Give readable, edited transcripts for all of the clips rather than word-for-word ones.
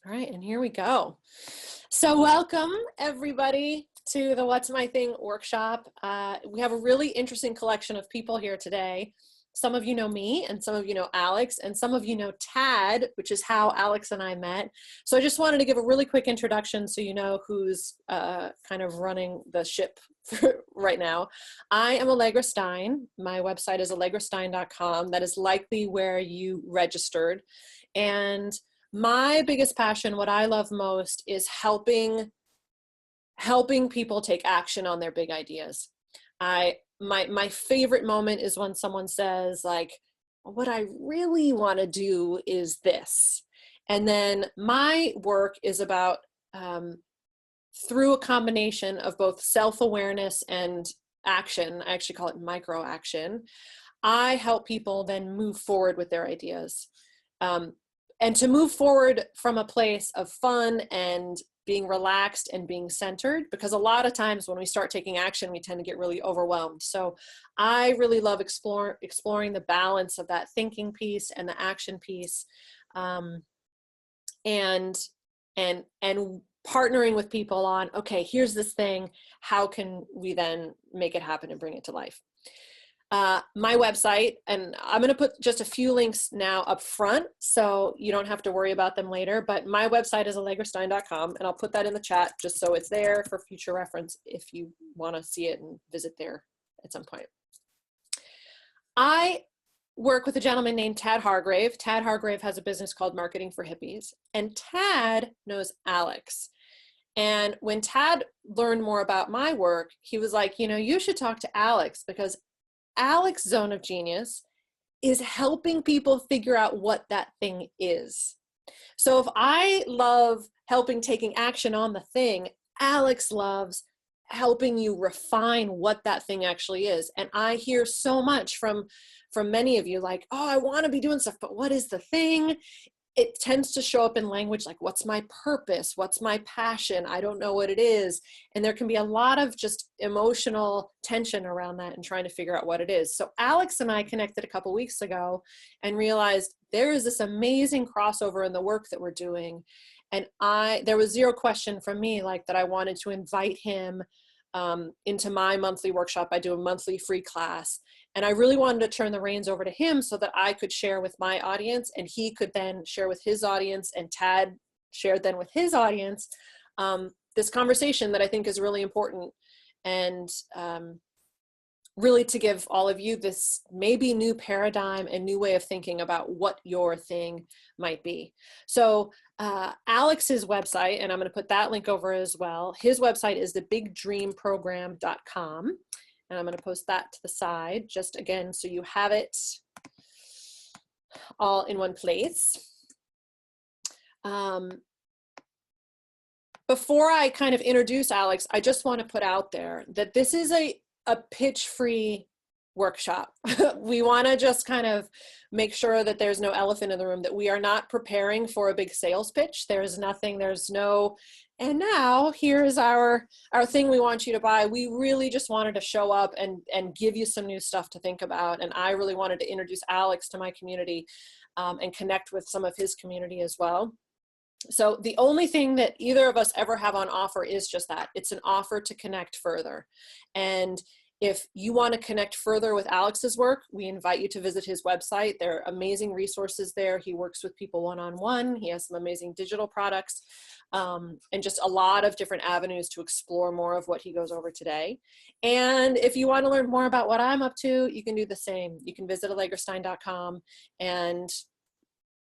All right, and here we go. So welcome everybody to the What's My Thing workshop. We have a really interesting collection of people here today. Some of you know me, and some of you know Alex, and some of you know Tad, which is how Alex and I met. So I just wanted to give a really quick introduction so you know who's kind of running the ship right now. I am Allegra Stein. My website is allegrastein.com. That is likely where you registered. And my biggest passion, what I love most, is helping people take action on their big ideas. My favorite moment is when someone says, like, what I really want to do is this. And then my work is about, through a combination of both self-awareness and action, I actually call it micro action, I help people then move forward with their ideas. And to move forward from a place of fun and being relaxed and being centered, because a lot of times when we start taking action, we tend to get really overwhelmed. So I really love exploring the balance of that thinking piece and the action piece, and partnering with people on, okay, here's this thing, how can we then make it happen and bring it to life? My website, and I'm going to put just a few links now up front so you don't have to worry about them later, but my website is allegrastein.com, and I'll put that in the chat just so it's there for future reference if you want to see it and visit there at some point. I work with a gentleman named Tad Hargrave. Tad Hargrave has a business called Marketing for Hippies, and Tad knows Alex. And when Tad learned more about my work, he was like, you know, you should talk to Alex, because Alex's zone of genius is helping people figure out what that thing is. So if I love helping taking action on the thing, Alex loves helping you refine what that thing actually is. And I hear so much from many of you, like, oh, I want to be doing stuff, but what is the thing? It tends to show up in language like, what's my purpose? What's my passion? I don't know what it is. And there can be a lot of just emotional tension around that and trying to figure out what it is. So Alex and I connected a couple weeks ago and realized there is this amazing crossover in the work that we're doing. And there was zero question from me, like, that I wanted to invite him into my monthly workshop. I do a monthly free class. And I really wanted to turn the reins over to him so that I could share with my audience, and he could then share with his audience, and Tad shared then with his audience, this conversation that I think is really important, and really to give all of you this maybe new paradigm and new way of thinking about what your thing might be. So Alex's website, and I'm going to put that link over as well, his website is thebigdreamprogram.com. And I'm going to post that to the side, just again, so you have it all in one place. Before I kind of introduce Alex, I just want to put out there that this is a pitch-free workshop. We want to just kind of make sure that there's no elephant in the room, that we are not preparing for a big sales pitch. There's no, and now here's our thing we want you to buy. We really just wanted to show up and give you some new stuff to think about. And I really wanted to introduce Alex to my community and connect with some of his community as well. So the only thing that either of us ever have on offer is just that. It's an offer to connect further. And if you want to connect further with Alex's work, we invite you to visit his website. There are amazing resources there. He works with people one-on-one. He has some amazing digital products, and just a lot of different avenues to explore more of what he goes over today. And if you want to learn more about what I'm up to, you can do the same. You can visit allegrastein.com and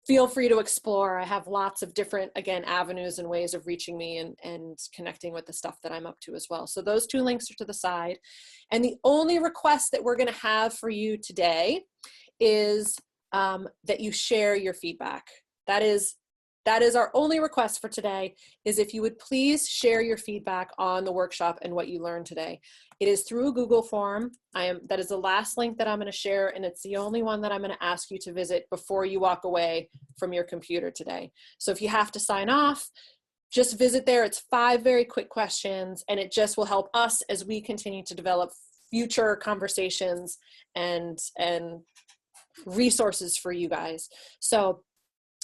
feel free to explore. I have lots of different, again, avenues and ways of reaching me and connecting with the stuff that I'm up to as well. So those two links are to the side. And the only request that we're going to have for you today is that you share your feedback. That is our only request for today, is if you would please share your feedback on the workshop and what you learned today. It is through a Google form. That is the last link that I'm going to share, and it's the only one that I'm going to ask you to visit before you walk away from your computer today. So if you have to sign off, just visit there. It's 5 very quick questions, and it just will help us as we continue to develop future conversations and resources for you guys. So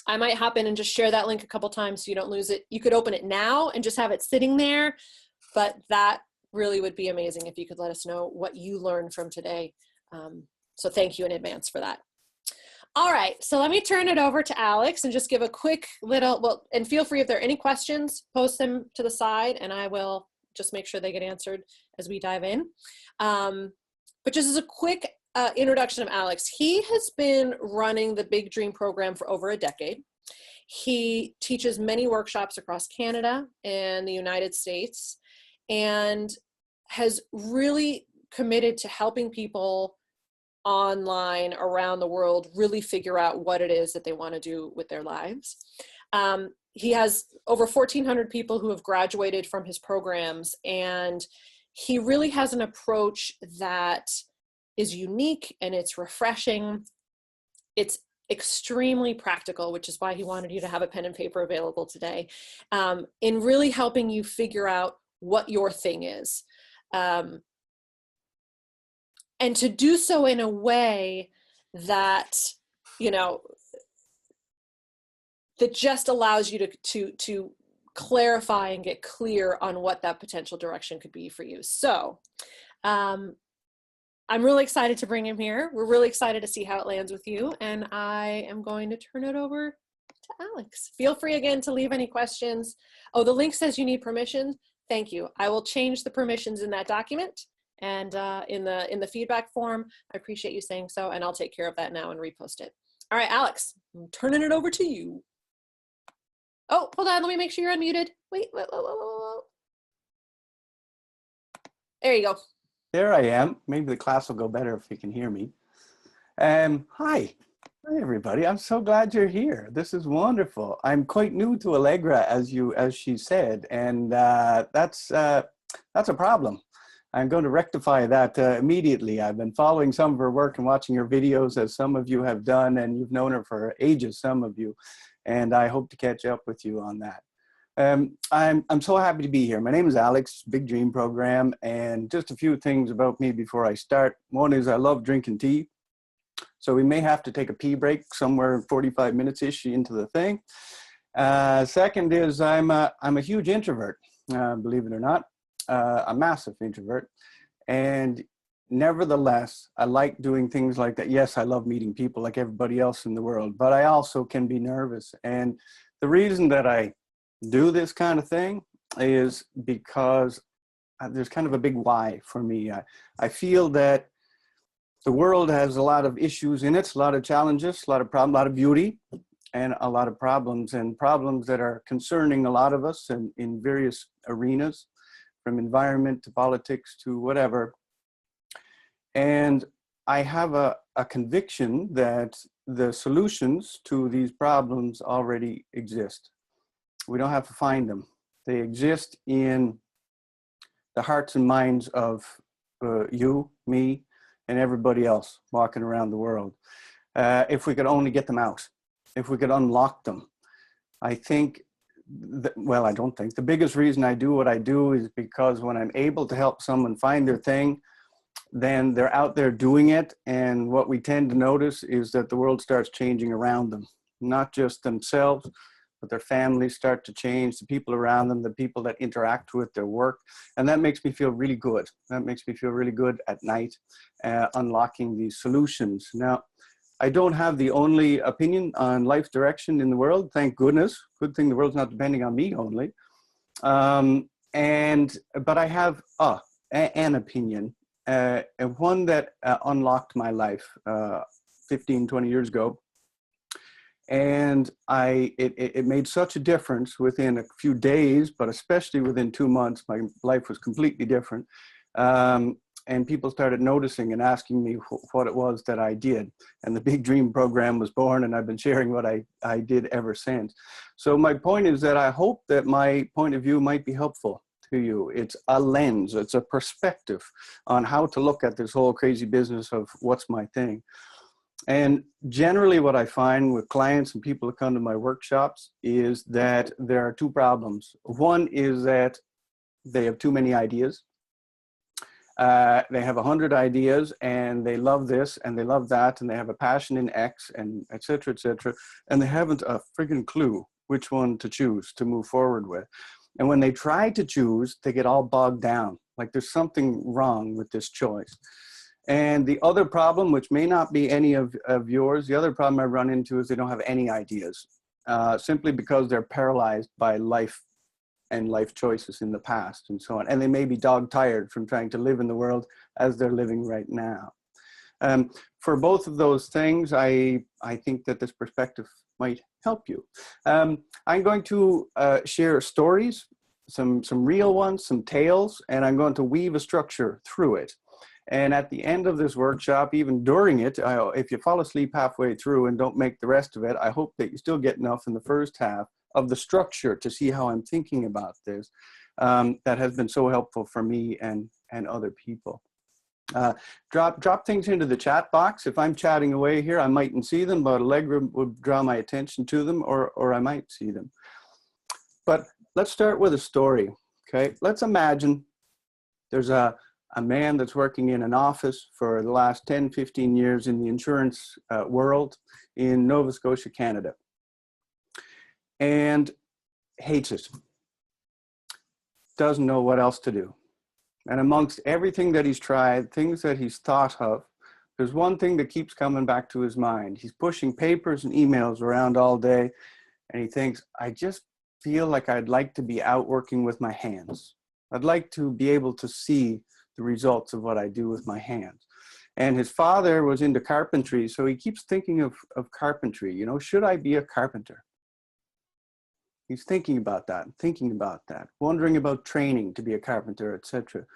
I might hop in and just share that link a couple times so you don't lose it. You could open it now and just have it sitting there, but that really would be amazing if you could let us know what you learned from today. So thank you in advance for that. All right, so let me turn it over to Alex and just give a quick little, well, and feel free if there are any questions, post them to the side and I will just make sure they get answered as we dive in. But just as a quick introduction of Alex, he has been running the Big Dream program for over a decade. He teaches many workshops across Canada and the United States and has really committed to helping people online around the world really figure out what it is that they want to do with their lives. He has over 1,400 people who have graduated from his programs, and he really has an approach that is unique and it's refreshing. It's extremely practical, which is why he wanted you to have a pen and paper available today, in really helping you figure out what your thing is. And to do so in a way that, you know, that just allows you to clarify and get clear on what that potential direction could be for you. So I'm really excited to bring him here. We're really excited to see how it lands with you. And I am going to turn it over to Alex. Feel free again to leave any questions. Oh, the link says you need permission. Thank you. I will change the permissions in that document. And in the feedback form, I appreciate you saying so, and I'll take care of that now and repost it. All right, Alex, I'm turning it over to you. Oh, hold on, let me make sure you're unmuted. Wait, whoa. There you go. There I am. Maybe the class will go better if you can hear me. Hi everybody. I'm so glad you're here. This is wonderful. I'm quite new to Allegra, as she said, and that's a problem. I'm going to rectify that immediately. I've been following some of her work and watching her videos, as some of you have done, and you've known her for ages, some of you, and I hope to catch up with you on that. I'm so happy to be here. My name is Alex, Big Dream Program, and just a few things about me before I start. One is I love drinking tea, so we may have to take a pee break somewhere 45 minutes-ish into the thing. Second is I'm a huge introvert, believe it or not. A massive introvert, and nevertheless I like doing things like that. Yes, I love meeting people like everybody else in the world, but I also can be nervous, and the reason that I do this kind of thing is because there's kind of a big why for me. I feel that the world has a lot of issues in it, a lot of challenges, a lot of problems, a lot of beauty, and a lot of problems that are concerning a lot of us in various arenas, from environment to politics to whatever. And I have a conviction that the solutions to these problems already exist. We don't have to find them. They exist in the hearts and minds of you, me, and everybody else walking around the world. If we could only get them out, if we could unlock them. I think well, I don't think. The biggest reason I do what I do is because when I'm able to help someone find their thing, then they're out there doing it. And what we tend to notice is that the world starts changing around them, not just themselves, but their families start to change, the people around them, the people that interact with their work. And that makes me feel really good. That makes me feel really good at night, unlocking these solutions. Now, I don't have the only opinion on life direction in the world, thank goodness. Good thing the world's not depending on me only. But I have an opinion, and one that unlocked my life 15, 20 years ago. And it made such a difference within a few days, but especially within 2 months. My life was completely different. And people started noticing and asking me what it was that I did. And the Big Dream program was born, and I've been sharing what I did ever since. So my point is that I hope that my point of view might be helpful to you. It's a lens, it's a perspective on how to look at this whole crazy business of what's my thing. And generally what I find with clients and people that come to my workshops is that there are two problems. One is that they have too many ideas. They have 100 ideas and they love this and they love that and they have a passion in X and et cetera, and they haven't a friggin' clue which one to choose to move forward with. And when they try to choose, they get all bogged down, like there's something wrong with this choice. And the other problem, which may not be any of yours, the other problem I run into is they don't have any ideas, simply because they're paralyzed by life and life choices in the past and so on. And they may be dog tired from trying to live in the world as they're living right now. For both of those things, I think that this perspective might help you. I'm going to share stories, some real ones, some tales, and I'm going to weave a structure through it. And at the end of this workshop, even during it, if you fall asleep halfway through and don't make the rest of it, I hope that you still get enough in the first half of the structure to see how I'm thinking about this. That has been so helpful for me and other people. Drop things into the chat box. If I'm chatting away here, I mightn't see them, but Allegra would draw my attention to them, or I might see them. But let's start with a story, okay? Let's imagine there's a man that's working in an office for the last 10, 15 years in the insurance world in Nova Scotia, Canada, and hates it, doesn't know what else to do. And amongst everything that he's tried, things that he's thought of, there's one thing that keeps coming back to his mind. He's pushing papers and emails around all day, and he thinks, I just feel like I'd like to be out working with my hands. I'd like to be able to see the results of what I do with my hands. And his father was into carpentry, so he keeps thinking of carpentry. You know, should I be a carpenter? He's thinking about that, wondering about training to be a carpenter, etc.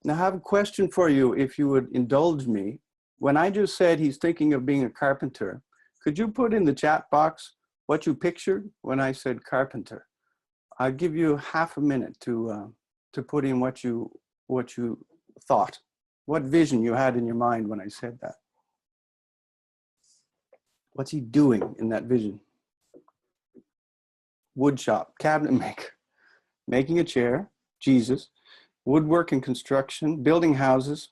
Now, I have a question for you, if you would indulge me. When I just said he's thinking of being a carpenter, could you put in the chat box what you pictured when I said carpenter? I'll give you half a minute to put in what you thought, what vision you had in your mind when I said that. What's he doing in that vision? Wood shop, cabinet maker, making a chair, Jesus, woodwork and construction, building houses,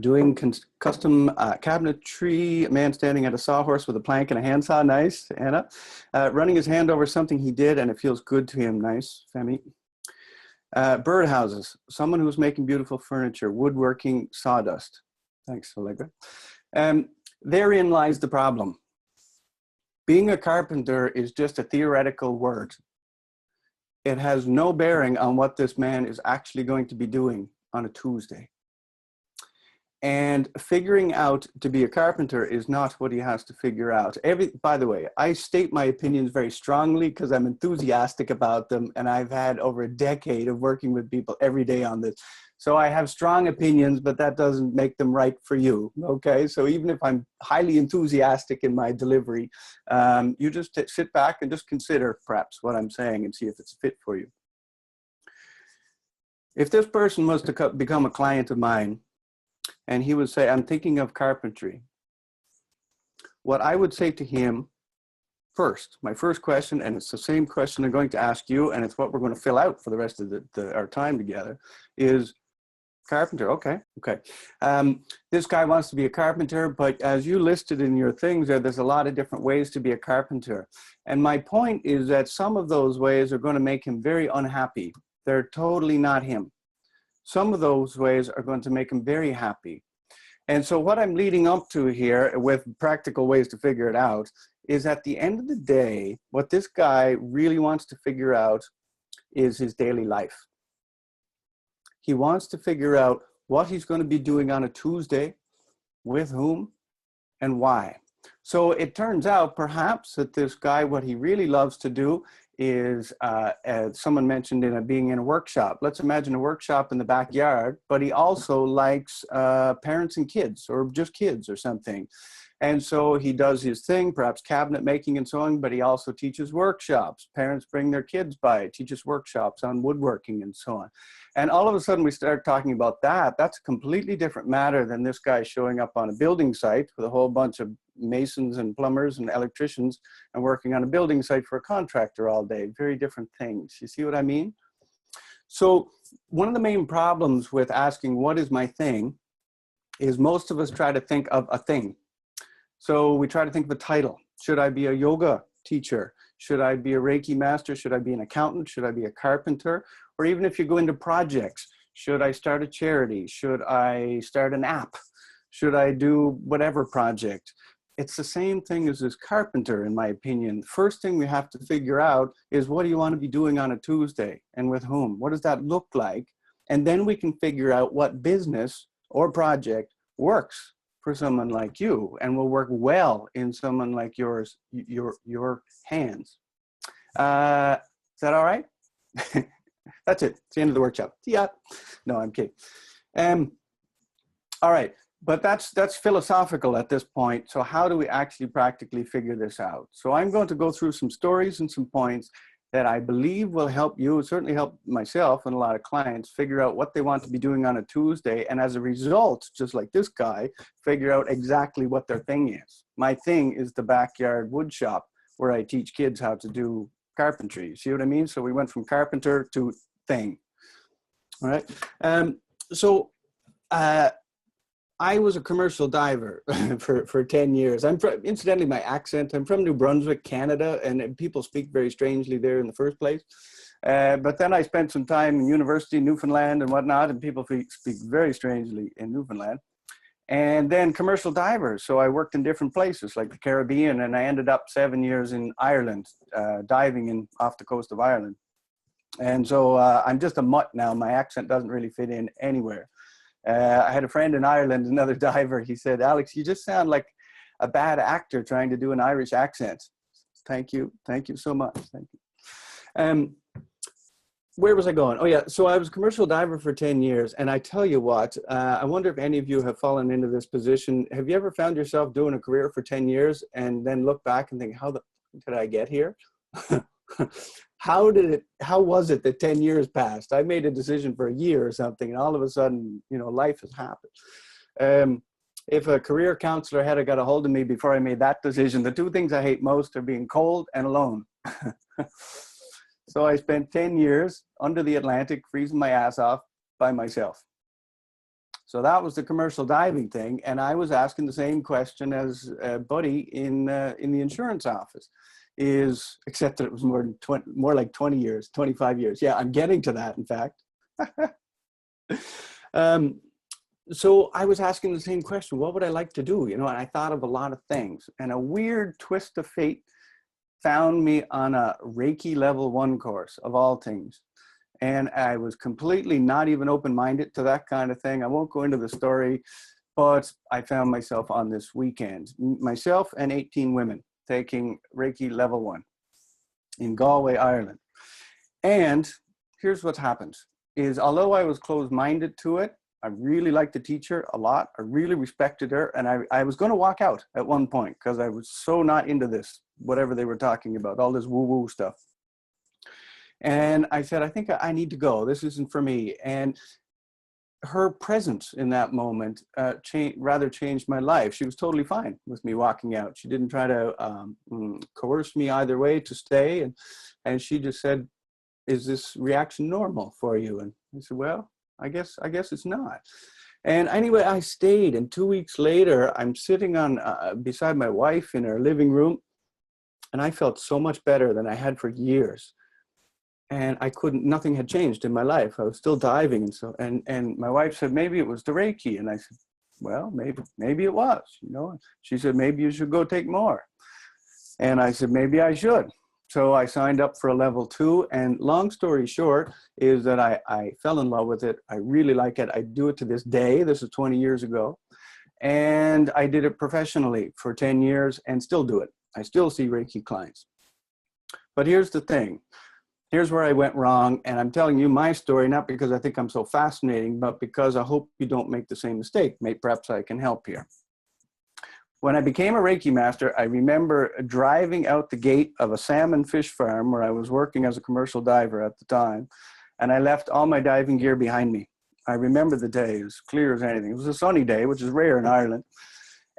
doing custom cabinetry, a man standing at a sawhorse with a plank and a handsaw, nice, Anna, running his hand over something he did and it feels good to him, nice, Femi. Birdhouses, someone who's making beautiful furniture, woodworking, sawdust, thanks, Allegra. Therein lies the problem. Being a carpenter is just a theoretical word. It has no bearing on what this man is actually going to be doing on a Tuesday. And figuring out to be a carpenter is not what he has to figure out. By the way, I state my opinions very strongly because I'm enthusiastic about them, and I've had over a decade of working with people every day on this. So I have strong opinions, but that doesn't make them right for you, okay? So even if I'm highly enthusiastic in my delivery, you just sit back and just consider perhaps what I'm saying and see if it's fit for you. If this person was to become a client of mine, and he would say, I'm thinking of carpentry, what I would say to him first, my first question, and it's the same question I'm going to ask you, and it's what we're going to fill out for the rest of our time together, is carpenter, okay. This guy wants to be a carpenter, but as you listed in your things there's a lot of different ways to be a carpenter. And my point is that some of those ways are going to make him very unhappy. They're totally not him. Some of those ways are going to make him very happy. And so what I'm leading up to here with practical ways to figure it out is at the end of the day, what this guy really wants to figure out is his daily life. He wants to figure out what he's going to be doing on a Tuesday, with whom, and why. So it turns out perhaps that this guy, what he really loves to do is, as someone mentioned, being in a workshop. Let's imagine a workshop in the backyard, but he also likes parents and kids, or just kids or something. And so he does his thing, perhaps cabinet making and so on, but he also teaches workshops. Parents bring their kids by, teaches workshops on woodworking and so on. And all of a sudden we start talking about that. That's a completely different matter than this guy showing up on a building site with a whole bunch of masons and plumbers and electricians and working on a building site for a contractor all day. Very different things. You see what I mean? So one of the main problems with asking what is my thing is most of us try to think of a thing. So we try to think of a title. Should I be a yoga teacher? Should I be a Reiki master? Should I be an accountant? Should I be a carpenter? Or even if you go into projects, should I start a charity? Should I start an app? Should I do whatever project? It's the same thing as this carpenter, in my opinion. First thing we have to figure out is, what do you want to be doing on a Tuesday and with whom? What does that look like? And then we can figure out what business or project works for someone like you and will work well in someone like yours, your hands. Is that all right? That's it. It's the end of the workshop. Yeah. No, I'm kidding. All right. But that's philosophical at this point. So how do we actually practically figure this out? So I'm going to go through some stories and some points that I believe will help you, certainly help myself and a lot of clients figure out what they want to be doing on a Tuesday. And as a result, just like this guy, figure out exactly what their thing is. My thing is the backyard wood shop where I teach kids how to do carpentry. See what I mean? So we went from carpenter to thing. All right. I was a commercial diver for 10 years. Incidentally, my accent, I'm from New Brunswick, Canada, and people speak very strangely there in the first place. But then I spent some time in university, Newfoundland and whatnot, and people speak very strangely in Newfoundland. And then commercial divers. So I worked in different places like the Caribbean, and I ended up 7 years in Ireland, diving off the coast of Ireland. And so I'm just a mutt now. My accent doesn't really fit in anywhere. I had a friend in Ireland, another diver. He said, "Alex, you just sound like a bad actor trying to do an Irish accent." Thank you. Thank you so much. Thank you. Where was I going? Oh, yeah. So I was a commercial diver for 10 years. And I tell you what, I wonder if any of you have fallen into this position. Have you ever found yourself doing a career for 10 years and then look back and think, how did I get here? How was it that 10 years passed? I made a decision for a year or something, and all of a sudden, life has happened. If a career counselor had got a hold of me before I made that decision, the two things I hate most are being cold and alone. So I spent 10 years under the Atlantic, freezing my ass off by myself. So that was the commercial diving thing. And I was asking the same question as a buddy in the insurance office. Except that it was more like 20 years, 25 years. Yeah, I'm getting to that, in fact. So I was asking the same question, what would I like to do? And I thought of a lot of things. And a weird twist of fate found me on a Reiki level 1 course, of all things. And I was completely not even open-minded to that kind of thing. I won't go into the story, but I found myself on this weekend, myself and 18 women, taking Reiki level 1 in Galway, Ireland. And here's what happened, is although I was closed-minded to it, I really liked the teacher a lot. I really respected her. And I was going to walk out at one point because I was so not into this, whatever they were talking about, all this woo-woo stuff. And I said, I think I need to go. This isn't for me. And her presence in that moment rather changed my life. She was totally fine with me walking out. She didn't try to coerce me either way to stay. And she just said, "Is this reaction normal for you?" And I said, "Well, I guess it's not." And anyway, I stayed. And 2 weeks later, I'm sitting beside my wife in her living room. And I felt so much better than I had for years. And nothing had changed in my life. I was still diving. And my wife said, maybe it was the Reiki. And I said, well, maybe it was, She said, maybe you should go take more. And I said, maybe I should. So I signed up for a level 2. And long story short is that I fell in love with it. I really like it. I do it to this day. This is 20 years ago. And I did it professionally for 10 years and still do it. I still see Reiki clients. But here's the thing. Here's where I went wrong, and I'm telling you my story, not because I think I'm so fascinating, but because I hope you don't make the same mistake. Perhaps I can help here. When I became a Reiki master, I remember driving out the gate of a salmon fish farm where I was working as a commercial diver at the time, and I left all my diving gear behind me. I remember the day, it was clear as anything. It was a sunny day, which is rare in Ireland.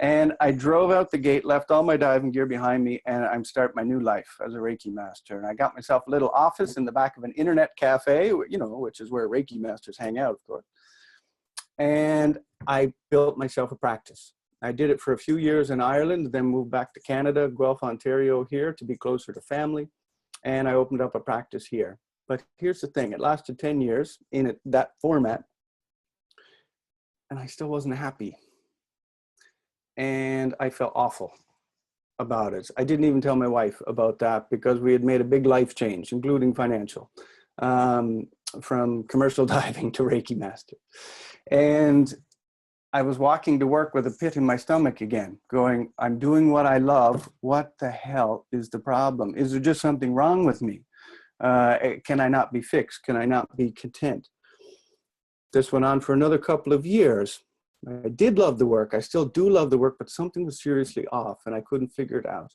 And I drove out the gate, left all my diving gear behind me, and I'm starting my new life as a Reiki master. And I got myself a little office in the back of an internet cafe, you know, which is where Reiki masters hang out, of course. And I built myself a practice. I did it for a few years in Ireland, then moved back to Canada, Guelph, Ontario here to be closer to family. And I opened up a practice here. But here's the thing, it lasted 10 years in that format, and I still wasn't happy. And I felt awful about it. I didn't even tell my wife about that because we had made a big life change, including financial, from commercial diving to Reiki master. And I was walking to work with a pit in my stomach again, going, I'm doing what I love. What the hell is the problem? Is there just something wrong with me? Can I not be fixed? Can I not be content? This went on for another couple of years. I did love the work. I still do love the work, but something was seriously off and I couldn't figure it out.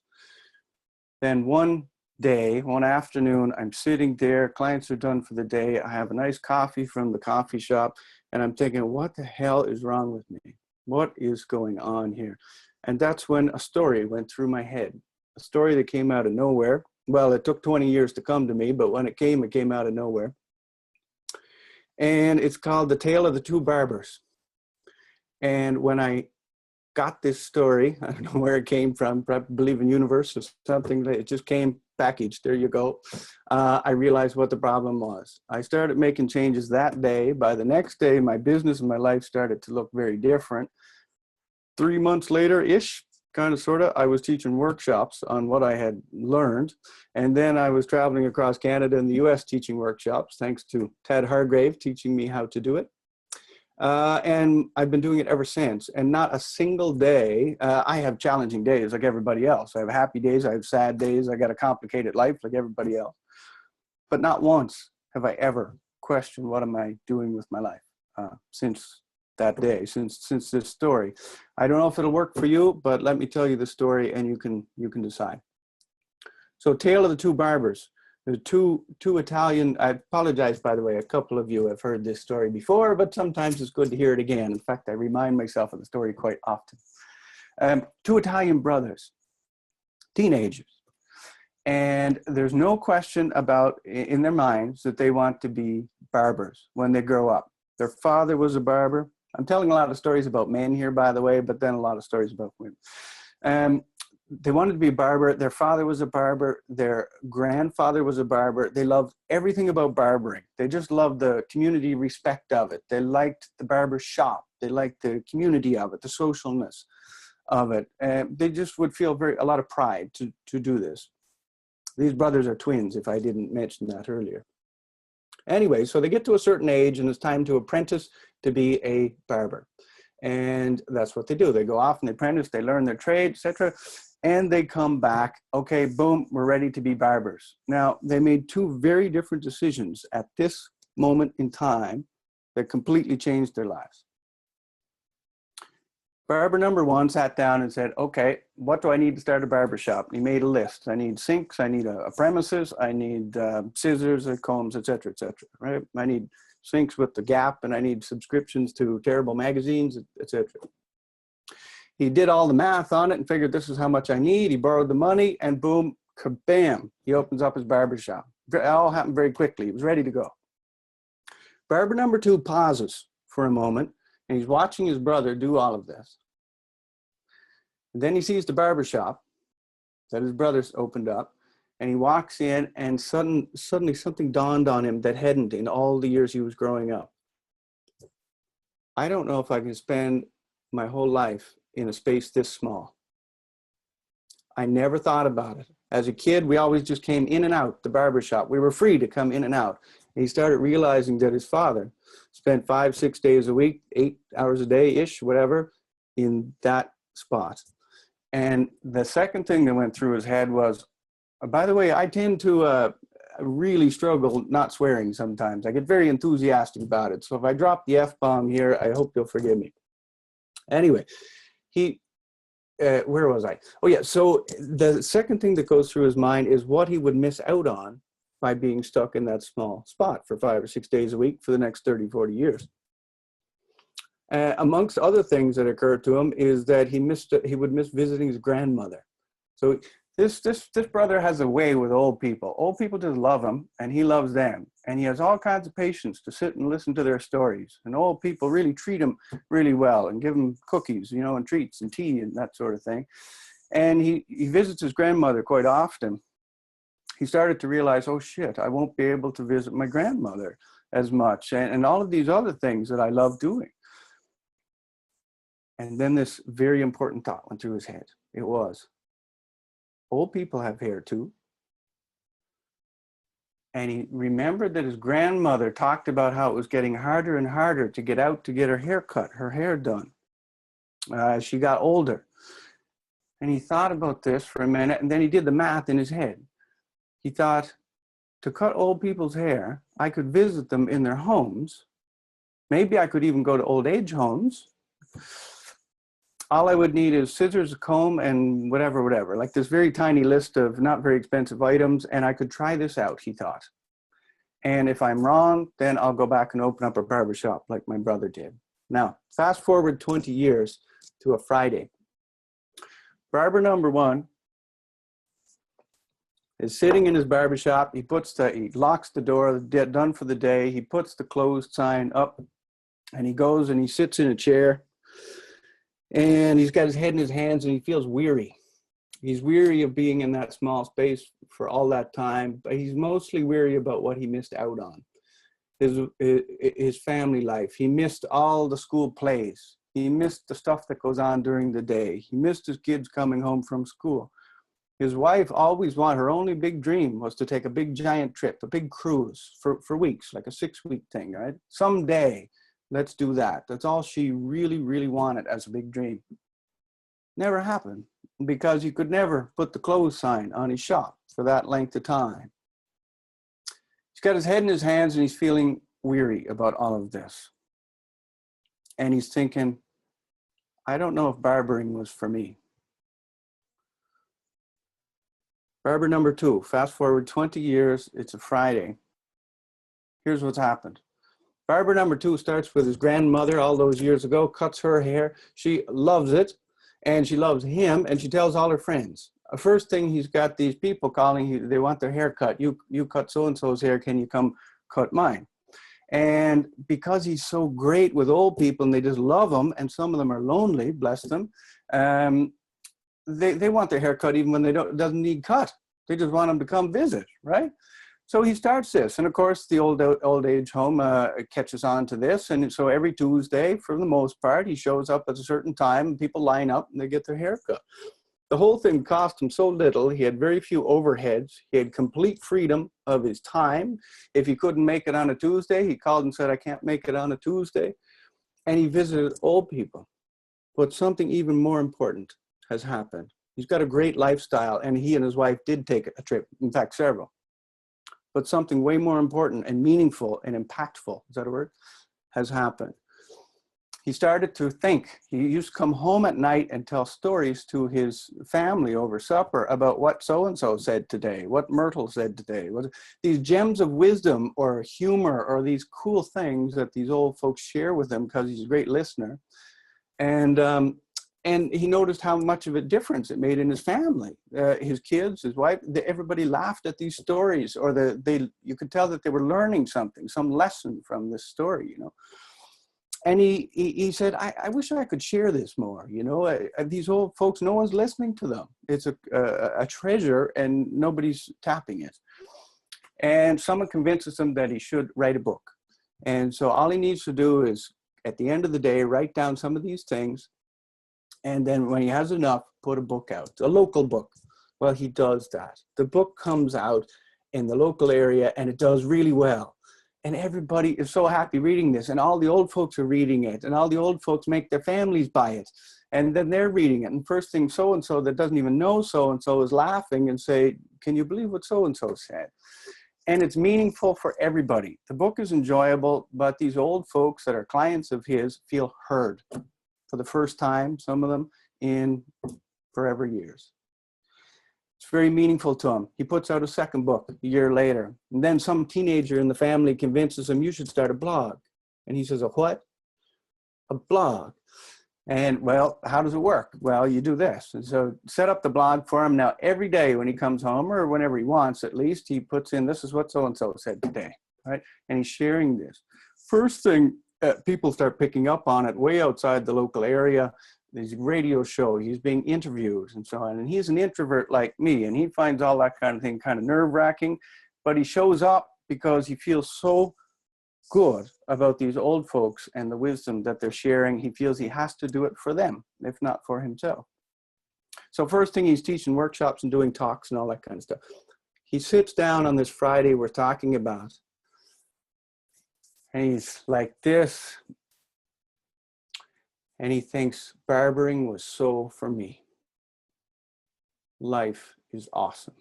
Then one day, one afternoon, I'm sitting there, clients are done for the day. I have a nice coffee from the coffee shop and I'm thinking, what the hell is wrong with me? What is going on here? And that's when a story went through my head, a story that came out of nowhere. Well, it took 20 years to come to me, but when it came out of nowhere. And it's called The Tale of the Two Barbers. And when I got this story, I don't know where it came from, I believe in universe or something, it just came packaged, there you go. I realized what the problem was. I started making changes that day. By the next day, my business and my life started to look very different. 3 months later-ish, kind of, sort of, I was teaching workshops on what I had learned. And then I was traveling across Canada and the US teaching workshops, thanks to Ted Hargrave teaching me how to do it. And I've been doing it ever since. And not a single day, I have challenging days like everybody else. I have happy days, I have sad days, I got a complicated life like everybody else. But not once have I ever questioned what am I doing with my life since that day, since this story. I don't know if it'll work for you, but let me tell you the story and you can decide. So Tale of the Two Barbers. The two Italian, I apologize, by the way, a couple of you have heard this story before, but sometimes it's good to hear it again. In fact, I remind myself of the story quite often. Two Italian brothers, teenagers, and there's no question about in their minds that they want to be barbers when they grow up. Their father was a barber. I'm telling a lot of stories about men here, by the way, but then a lot of stories about women. They wanted to be a barber. Their father was a barber. Their grandfather was a barber. They loved everything about barbering. They just loved the community respect of it. They liked the barber shop. They liked the community of it, the socialness of it. They just would feel a lot of pride to do this. These brothers are twins, if I didn't mention that earlier. Anyway, so they get to a certain age and it's time to apprentice to be a barber. And that's what they do. They go off and they apprentice, they learn their trade, etc. And they come back, okay, boom, we're ready to be barbers. Now, they made two very different decisions at this moment in time that completely changed their lives. Barber number one sat down and said, okay, what do I need to start a barber shop? He made a list. I need sinks, I need a premises, I need scissors, combs, etc., right? I need sinks with the Gap, and I need subscriptions to terrible magazines, etc. He did all the math on it and figured this is how much I need. He borrowed the money and boom, kabam, he opens up his barber shop. It all happened very quickly. He was ready to go. Barber number two pauses for a moment and he's watching his brother do all of this. And then he sees the barber shop that his brother's opened up and he walks in and suddenly something dawned on him that hadn't in all the years he was growing up. I don't know if I can spend my whole life in a space this small. I never thought about it. As a kid, we always just came in and out the barber shop. We were free to come in and out. And he started realizing that his father spent 5-6 days a week, 8 hours a day-ish, whatever, in that spot. And the second thing that went through his head was, by the way, I tend to really struggle not swearing sometimes. I get very enthusiastic about it. So if I drop the F-bomb here, I hope you'll forgive me. Anyway, where was I? Oh yeah, so the second thing that goes through his mind is what he would miss out on by being stuck in that small spot for 5 or 6 days a week for the next 30, 40 years. Amongst other things that occurred to him is that he would miss visiting his grandmother. So this brother has a way with old people. Old people just love him, and he loves them. And he has all kinds of patience to sit and listen to their stories. And old people really treat him really well and give him cookies, you know, and treats and tea and that sort of thing. And he visits his grandmother quite often. He started to realize, oh shit, I won't be able to visit my grandmother as much, and all of these other things that I love doing. And then this very important thought went through his head. It was, old people have hair too. And he remembered that his grandmother talked about how it was getting harder and harder to get out to get her hair cut, her hair done, as she got older. And he thought about this for a minute, and then he did the math in his head. He thought, to cut old people's hair, I could visit them in their homes. Maybe I could even go to old age homes. All I would need is scissors, a comb, and whatever, like this very tiny list of not very expensive items, and I could try this out, he thought. And if I'm wrong, then I'll go back and open up a barber shop like my brother did. Now, fast forward 20 years to a Friday. Barber number one is sitting in his barber shop. He locks the door, done for the day. He puts the closed sign up, and he goes and he sits in a chair. And he's got his head in his hands, and he feels weary. He's weary of being in that small space for all that time, but he's mostly weary about what he missed out on. His family life. He missed all the school plays. He missed the stuff that goes on during the day. He missed his kids coming home from school. His wife always wanted, her only big dream was to take a big giant trip, a big cruise for weeks, like a 6-week thing, right? Someday. Let's do that. That's all she really, really wanted as a big dream. Never happened because he could never put the close sign on his shop for that length of time. He's got his head in his hands and he's feeling weary about all of this. And he's thinking, I don't know if barbering was for me. Barber number two, fast forward 20 years, it's a Friday. Here's what's happened. Barber number two starts with his grandmother all those years ago, cuts her hair. She loves it, and she loves him, and she tells all her friends. First thing, he's got these people calling, they want their hair cut. You cut so-and-so's hair, can you come cut mine? And because he's so great with old people, and they just love him, and some of them are lonely, bless them, they want their hair cut even when doesn't need cut. They just want him to come visit, right? So he starts this, and of course the old age home catches on to this, and so every Tuesday, for the most part, he shows up at a certain time, and people line up and they get their hair cut. The whole thing cost him so little. He had very few overheads. He had complete freedom of his time. If he couldn't make it on a Tuesday, he called and said, I can't make it on a Tuesday. And he visited old people. But something even more important has happened. He's got a great lifestyle, and he and his wife did take a trip, in fact, several. But something way more important and meaningful and impactful, is that a word, has happened. He started to think. He used to come home at night and tell stories to his family over supper about what so-and-so said today, what Myrtle said today. These gems of wisdom or humor or these cool things that these old folks share with him because he's a great listener. And he noticed how much of a difference it made in his family. His kids, his wife, everybody laughed at these stories, or you could tell that they were learning something, some lesson from this story, you know. And he said, I wish I could share this more, you know. These old folks, no one's listening to them. It's a treasure and nobody's tapping it. And someone convinces him that he should write a book. And so all he needs to do is, at the end of the day, write down some of these things. And then when he has enough, put a book out, a local book. Well, he does that. The book comes out in the local area and it does really well. And everybody is so happy reading this, and all the old folks are reading it, and all the old folks make their families buy it. And then they're reading it. And first thing, so-and-so that doesn't even know so-and-so is laughing and say, can you believe what so-and-so said? And it's meaningful for everybody. The book is enjoyable, but these old folks that are clients of his feel heard for the first time, some of them, in forever years. It's very meaningful to him. He puts out a second book a year later. And then some teenager in the family convinces him, you should start a blog. And he says, a what? a blog. And well, how does it work? Well, you do this. And so set up the blog for him. Now, every day when he comes home, or whenever he wants, at least, he puts in, this is what so-and-so said today, right? And he's sharing this. First thing, people start picking up on it way outside the local area. There's a radio show, he's being interviewed and so on. And he's an introvert like me, and he finds all that kind of thing kind of nerve-wracking, but he shows up because he feels so good about these old folks and the wisdom that they're sharing. He feels he has to do it for them, if not for himself. So first thing, he's teaching workshops and doing talks and all that kind of stuff. He sits down on this Friday we're talking about, and he's like this, and he thinks, barbering was so for me. Life is awesome.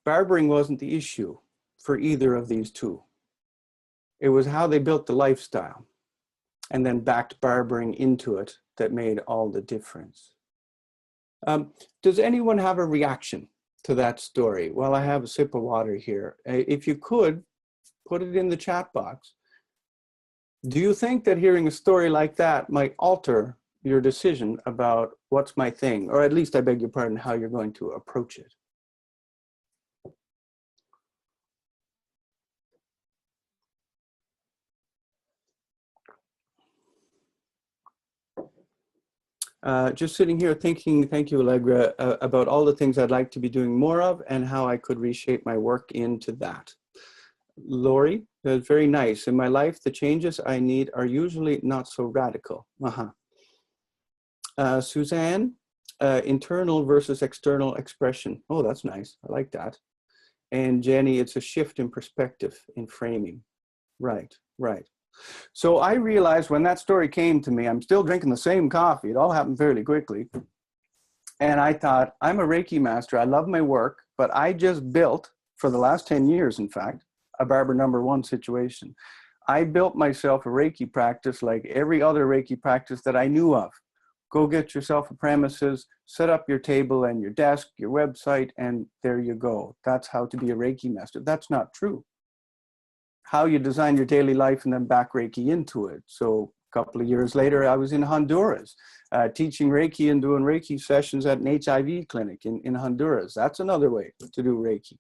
Barbering wasn't the issue for either of these two. It was how they built the lifestyle and then backed barbering into it that made all the difference. Does anyone have a reaction to that story? Well, I have a sip of water here. If you could, put it in the chat box. Do you think that hearing a story like that might alter your decision about what's my thing, or at least, I beg your pardon, how you're going to approach it? Just sitting here thinking, thank you, Allegra, about all the things I'd like to be doing more of and how I could reshape my work into that. Lori, that's very nice. In my life, the changes I need are usually not so radical. Suzanne, internal versus external expression. Oh, that's nice. I like that. And Jenny, it's a shift in perspective, in framing. Right, right. So I realized when that story came to me, I'm still drinking the same coffee. It all happened fairly quickly. And I thought, I'm a Reiki master. I love my work, but I just built, for the last 10 years, in fact, a Barber #1 situation. I built myself a Reiki practice like every other Reiki practice that I knew of. Go get yourself a premises, set up your table and your desk, your website, and there you go. That's how to be a Reiki master. That's not true. How you design your daily life and then back Reiki into it. So a couple of years later, I was in Honduras, teaching Reiki and doing Reiki sessions at an HIV clinic in Honduras. That's another way to do Reiki.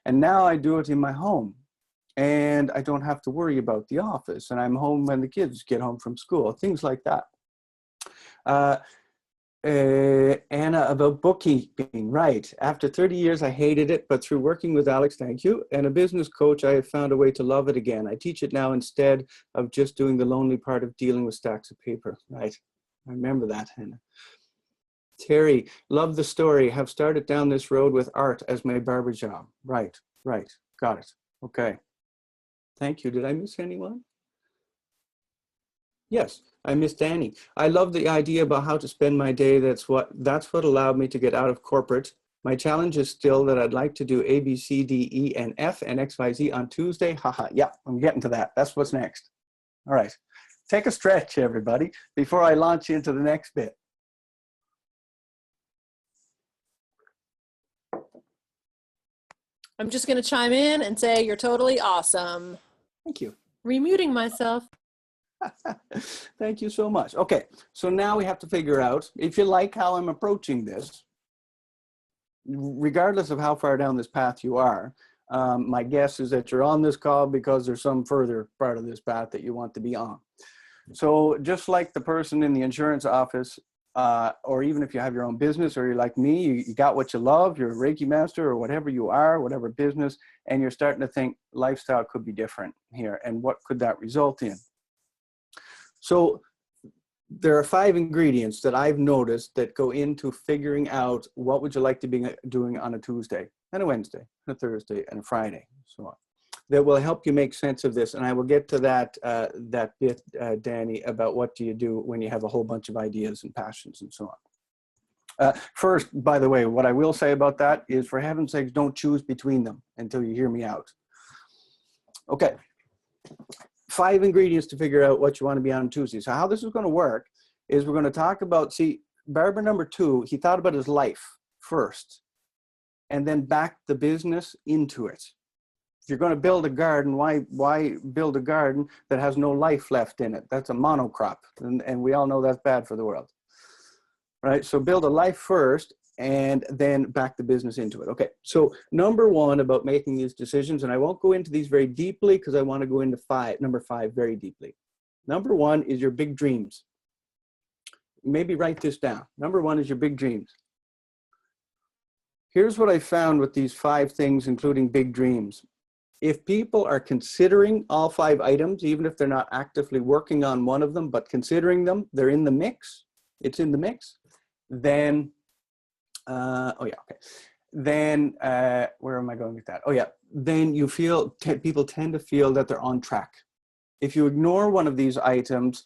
And now I do it in my home. And I don't have to worry about the office. And I'm home when the kids get home from school, things like that. Anna, about bookkeeping, right. After 30 years, I hated it, but through working with Alex, thank you, and a business coach, I have found a way to love it again. I teach it now instead of just doing the lonely part of dealing with stacks of paper. Right, I remember that, Hannah. Terry, love the story. Have started down this road with art as my barber job. Right, right, got it. Okay, thank you. Did I miss anyone? Yes, I miss Danny. I love the idea about how to spend my day. That's what allowed me to get out of corporate. My challenge is still that I'd like to do A, B, C, D, E, and F and X, Y, Z on Tuesday. Haha, yeah, I'm getting to that. That's what's next. All right, take a stretch, everybody, before I launch into the next bit. I'm just going to chime in and say you're totally awesome. Thank you. Remuting myself. Thank you so much. Okay, so now we have to figure out, if you like how I'm approaching this, regardless of how far down this path you are, my guess is that you're on this call because there's some further part of this path that you want to be on. So just like the person in the insurance office, or even if you have your own business, or you're like me, you got what you love, you're a Reiki master or whatever you are, whatever business, and you're starting to think lifestyle could be different here, and what could that result in? So there are 5 ingredients that I've noticed that go into figuring out what would you like to be doing on a Tuesday and a Wednesday and a Thursday and a Friday, so on, that will help you make sense of this. And I will get to that, that bit, Danny, about what do you do when you have a whole bunch of ideas and passions and so on. First, by the way, what I will say about that is, for heaven's sakes, don't choose between them until you hear me out. Okay. 5 ingredients to figure out what you want to be on Tuesday. So how this is going to work is we're going to talk about, see, Barber #2, he thought about his life first and then backed the business into it. If you're going to build a garden, why build a garden that has no life left in it? That's a monocrop, and we all know that's bad for the world, right? So build a life first, and then back the business into it. Okay, so number one about making these decisions, and I won't go into these very deeply because I want to go into number five very deeply. Number one is your big dreams. Maybe write this down. Number one is your big dreams. Here's what I found with these 5 things, including big dreams. If people are considering all 5 items, even if they're not actively working on one of them, but considering them, they're in the mix, it's in the mix, then, then, where am I going with that? Oh yeah, then you feel, people tend to feel that they're on track. If you ignore one of these items,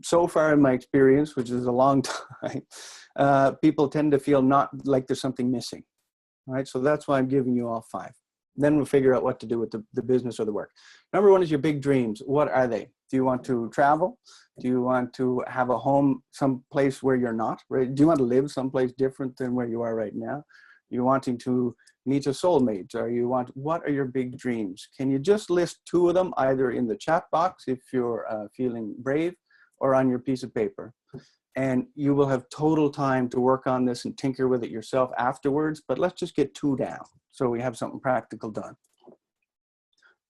so far in my experience, which is a long time, people tend to feel not like there's something missing, right? So that's why I'm giving you all 5. Then we'll figure out what to do with the business or the work. Number one is your big dreams. What are they? Do you want to travel? Do you want to have a home someplace where you're not? Right? Do you want to live someplace different than where you are right now? You're wanting to meet a soulmate, or what are your big dreams? Can you just list 2 of them, either in the chat box if you're feeling brave, or on your piece of paper? And you will have total time to work on this and tinker with it yourself afterwards, but let's just get 2 down so we have something practical done.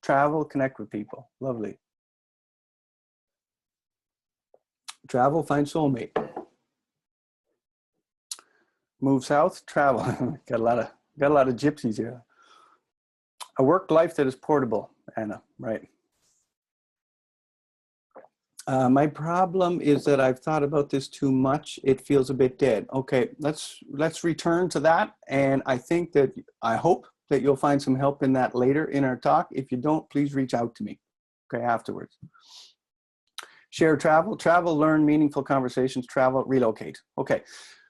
Travel, connect with people. Lovely. Travel, find soulmate. Move south, travel. got a lot of gypsies here. A work life that is portable, Anna, right? My problem is that I've thought about this too much. It feels a bit dead. Okay, let's return to that. And I hope that you'll find some help in that later in our talk. If you don't, please reach out to me, okay, afterwards. Share travel, learn meaningful conversations, travel, relocate. Okay,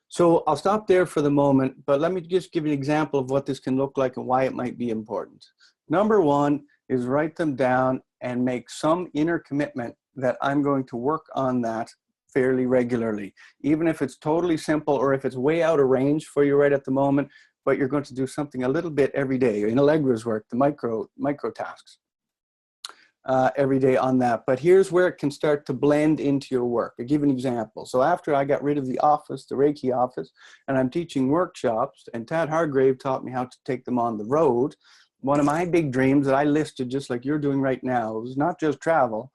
so I'll stop there for the moment, but let me just give you an example of what this can look like and why it might be important. Number one is write them down and make some inner commitment that I'm going to work on that fairly regularly, even if it's totally simple or if it's way out of range for you right at the moment, but you're going to do something a little bit every day. In Allegra's work, the micro tasks every day on that. But here's where it can start to blend into your work. I'll give you an example. So after I got rid of the office, the Reiki office, and I'm teaching workshops, and Tad Hargrave taught me how to take them on the road. One of my big dreams that I listed, just like you're doing right now, was not just travel,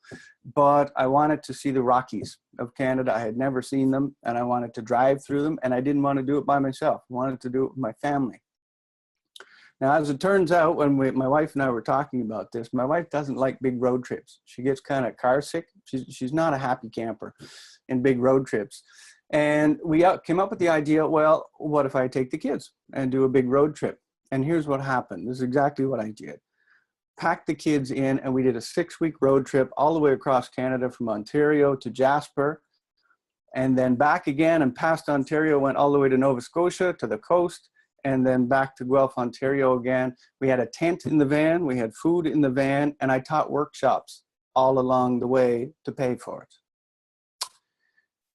but I wanted to see the Rockies of Canada. I had never seen them, and I wanted to drive through them, and I didn't want to do it by myself. I wanted to do it with my family. Now, as it turns out, when my wife and I were talking about this, my wife doesn't like big road trips. She gets kind of car sick. She's not a happy camper in big road trips. And we came up with the idea, well, what if I take the kids and do a big road trip? And here's what happened. This is exactly what I did. Packed the kids in, and we did a 6-week road trip all the way across Canada from Ontario to Jasper, and then back again, and past Ontario, went all the way to Nova Scotia to the coast, and then back to Guelph, Ontario again. We had a tent in the van, we had food in the van, and I taught workshops all along the way to pay for it.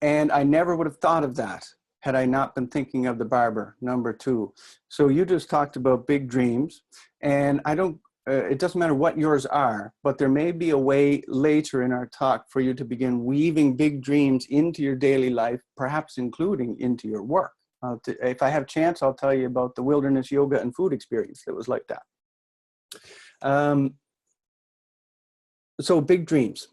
And I never would have thought of that had I not been thinking of the Barber, number 2. So you just talked about big dreams, and it doesn't matter what yours are, but there may be a way later in our talk for you to begin weaving big dreams into your daily life, perhaps including into your work. If I have a chance, I'll tell you about the wilderness yoga and food experience that was like that. So big dreams.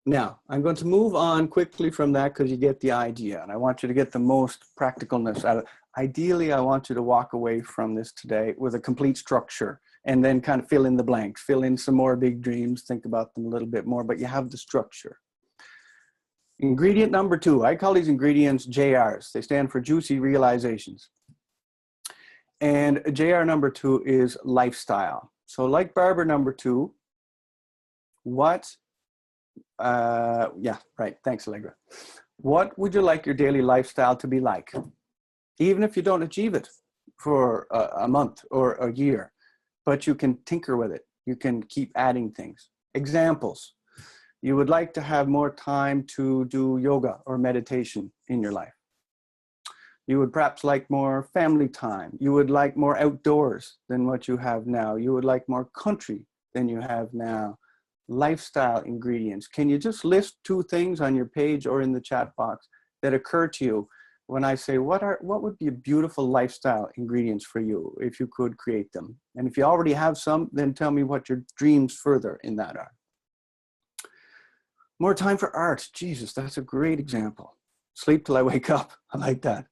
Now, I'm going to move on quickly from that because you get the idea, and I want you to get the most practicalness out of it. Ideally, I want you to walk away from this today with a complete structure, and then kind of fill in the blanks, fill in some more big dreams, think about them a little bit more, but you have the structure. Ingredient number 2, I call these ingredients JRs. They stand for Juicy Realizations. And JR number 2 is lifestyle. So like Barber number 2, yeah, right. Thanks, Allegra. What would you like your daily lifestyle to be like? Even if you don't achieve it for a month or a year, but you can tinker with it. You can keep adding things. Examples. You would like to have more time to do yoga or meditation in your life. You would perhaps like more family time. You would like more outdoors than what you have now. You would like more country than you have now. Lifestyle ingredients. Can you just list 2 things on your page or in the chat box that occur to you when I say, what would be beautiful lifestyle ingredients for you if you could create them? And if you already have some, then tell me what your dreams further in that are. More time for art. Jesus, that's a great example. Sleep till I wake up. I like that.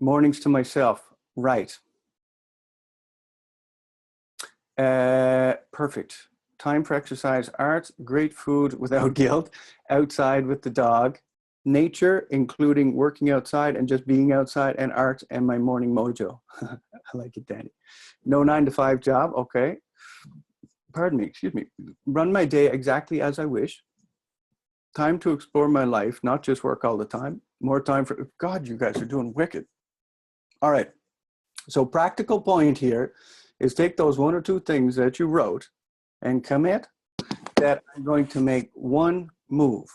Mornings to myself. Right. Perfect. Time for exercise, art, great food without guilt, outside with the dog, nature, including working outside and just being outside, and art, and my morning mojo. I like it, Danny. No 9-to-5 job. Okay. Pardon me. Excuse me. Run my day exactly as I wish. Time to explore my life, not just work all the time. More time for, God, you guys are doing wicked. All right. So practical point here is take those 1 or 2 things that you wrote and commit that I'm going to make one move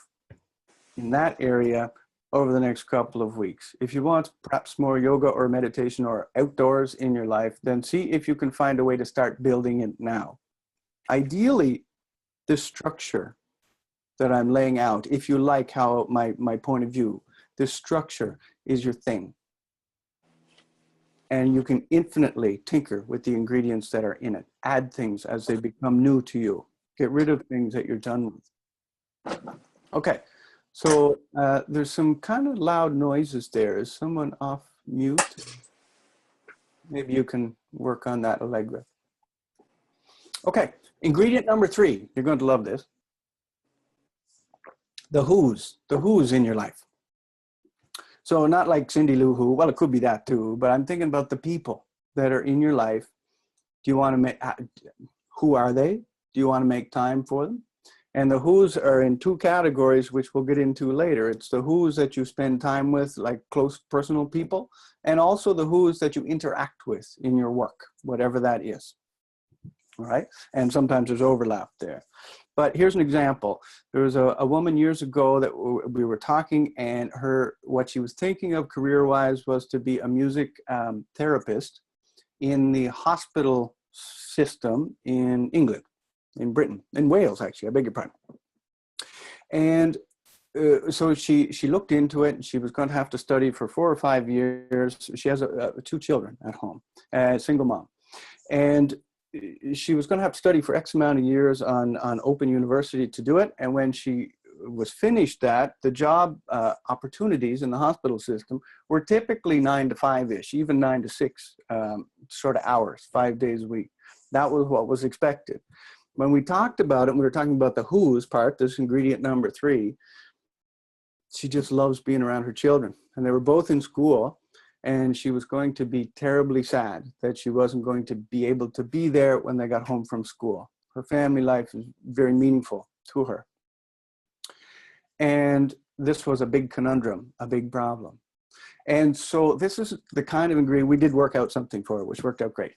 in that area over the next couple of weeks. If you want perhaps more yoga or meditation or outdoors in your life, then see if you can find a way to start building it now. Ideally, this structure that I'm laying out, if you like how my point of view, this structure is your thing. And you can infinitely tinker with the ingredients that are in it. Add things as they become new to you. Get rid of things that you're done with. Okay, so there's some kind of loud noises there. Is someone off mute? Maybe you can work on that, Allegra. Okay, ingredient number 3. You're going to love this. The who's in your life. So not like Cindy Lou Who, well, it could be that too, but I'm thinking about the people that are in your life. Do you want to make, who are they? Do you want to make time for them? And the who's are in 2 categories, which we'll get into later. It's the who's that you spend time with, like close personal people, and also the who's that you interact with in your work, whatever that is. All right? And sometimes there's overlap there. But here's an example. There was a woman years ago that we were talking, and what she was thinking of career-wise was to be a music therapist in the hospital system in England, in Britain, in Wales, actually, I beg your pardon. And so she looked into it, and she was going to have to study for 4 or 5 years. She has 2 children at home, single mom. And she was going to have to study for X amount of years on Open University to do it. And when she was finished that, the job opportunities in the hospital system were typically 9 to 5-ish, even 9 to 6 sort of hours, 5 days a week. That was what was expected. When we talked about it, we were talking about the who's part, this ingredient number 3, she just loves being around her children. And they were both in school. And she was going to be terribly sad that she wasn't going to be able to be there when they got home from school. Her family life is very meaningful to her. And this was a big conundrum, a big problem. And so this is the kind of ingredient, we did work out something for her, which worked out great.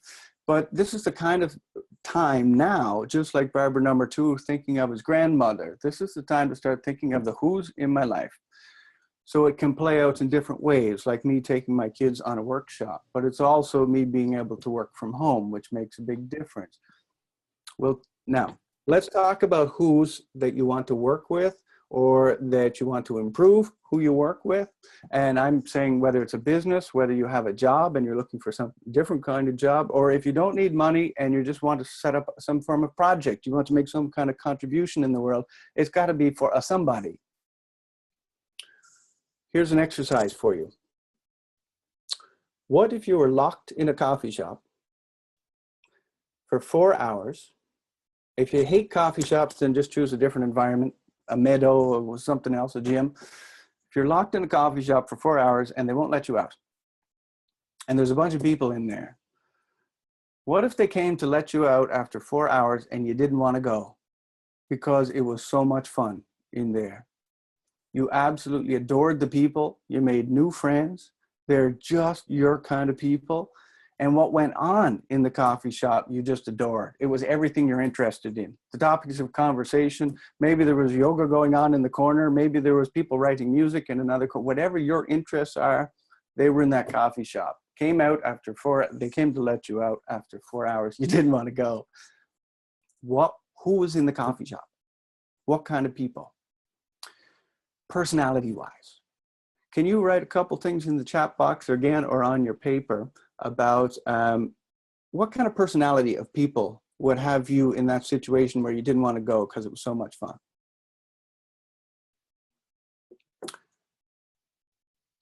But this is the kind of time now, just like Barber number 2, thinking of his grandmother. This is the time to start thinking of the who's in my life. So it can play out in different ways, like me taking my kids on a workshop, but it's also me being able to work from home, which makes a big difference. Well, now let's talk about who's that you want to work with or that you want to improve who you work with. And I'm saying whether it's a business, whether you have a job and you're looking for some different kind of job, or if you don't need money and you just want to set up some form of project, you want to make some kind of contribution in the world, it's got to be for a somebody. Here's an exercise for you. What if you were locked in a coffee shop for 4 hours? If you hate coffee shops, then just choose a different environment, a meadow or something else, a gym. If you're locked in a coffee shop for 4 hours and they won't let you out, and there's a bunch of people in there, what if they came to let you out after 4 hours and you didn't want to go because it was so much fun in there? You absolutely adored the people. You made new friends. They're just your kind of people. And what went on in the coffee shop, you just adored. It was everything you're interested in. The topics of conversation, maybe there was yoga going on in the corner. Maybe there was people writing music in another corner. Whatever your interests are, they were in that coffee shop. They came to let you out after 4 hours. You didn't want to go. Who was in the coffee shop? What kind of people? Personality-wise. Can you write a couple things in the chat box again or on your paper about what kind of personality of people would have you in that situation where you didn't want to go because it was so much fun?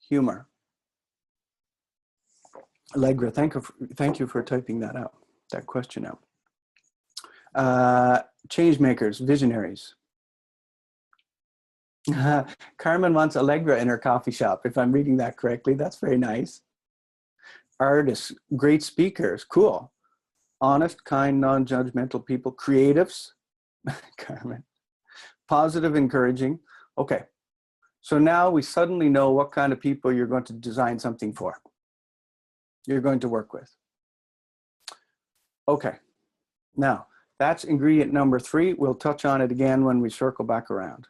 Humor. Allegra, thank you for typing that out, that question out. Change makers, visionaries. Carmen wants Allegra in her coffee shop, if I'm reading that correctly. That's very nice. Artists, great speakers, cool. Honest, kind, non-judgmental people. Creatives, Carmen. Positive, encouraging. Okay, so now we suddenly know what kind of people you're going to design something for. You're going to work with. Okay, now that's ingredient number 3. We'll touch on it again when we circle back around.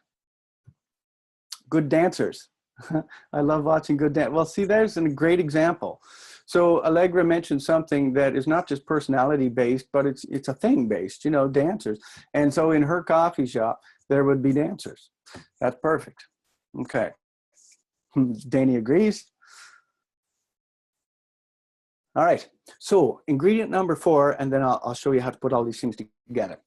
Good dancers. I love watching good dance. Well, see, there's a great example. So Allegra mentioned something that is not just personality based, but it's a thing based, you know, dancers. And so in her coffee shop, there would be dancers. That's perfect. Okay. Danny agrees. All right. So ingredient number 4, and then I'll show you how to put all these things together.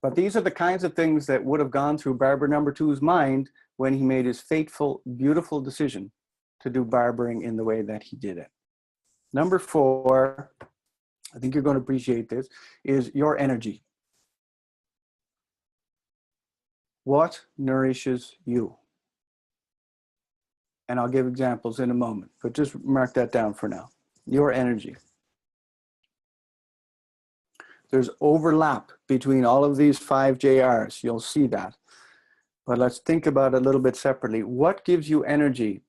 But these are the kinds of things that would have gone through Barber number 2's mind when he made his fateful, beautiful decision to do barbering in the way that he did it. Number 4, I think you're going to appreciate this, is your energy. What nourishes you? And I'll give examples in a moment, but just mark that down for now. Your energy. There's overlap between all of these 5 JRs. You'll see that. But let's think about it a little bit separately. What gives you energy?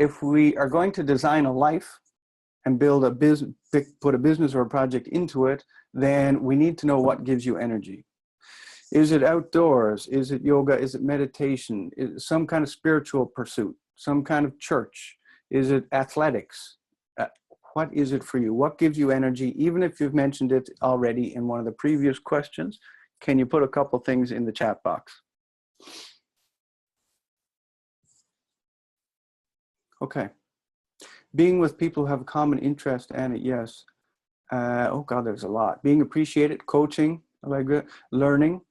If we are going to design a life and build a business, put a business or a project into it, then we need to know what gives you energy. Is it outdoors? Is it yoga? Is it meditation? Is it some kind of spiritual pursuit? Some kind of church? Is it athletics? What is it for you? What gives you energy? Even if you've mentioned it already in one of the previous questions, can you put a couple things in the chat box? Okay. Being with people who have a common interest and yes. Oh God, there's a lot. Being appreciated, coaching, learning.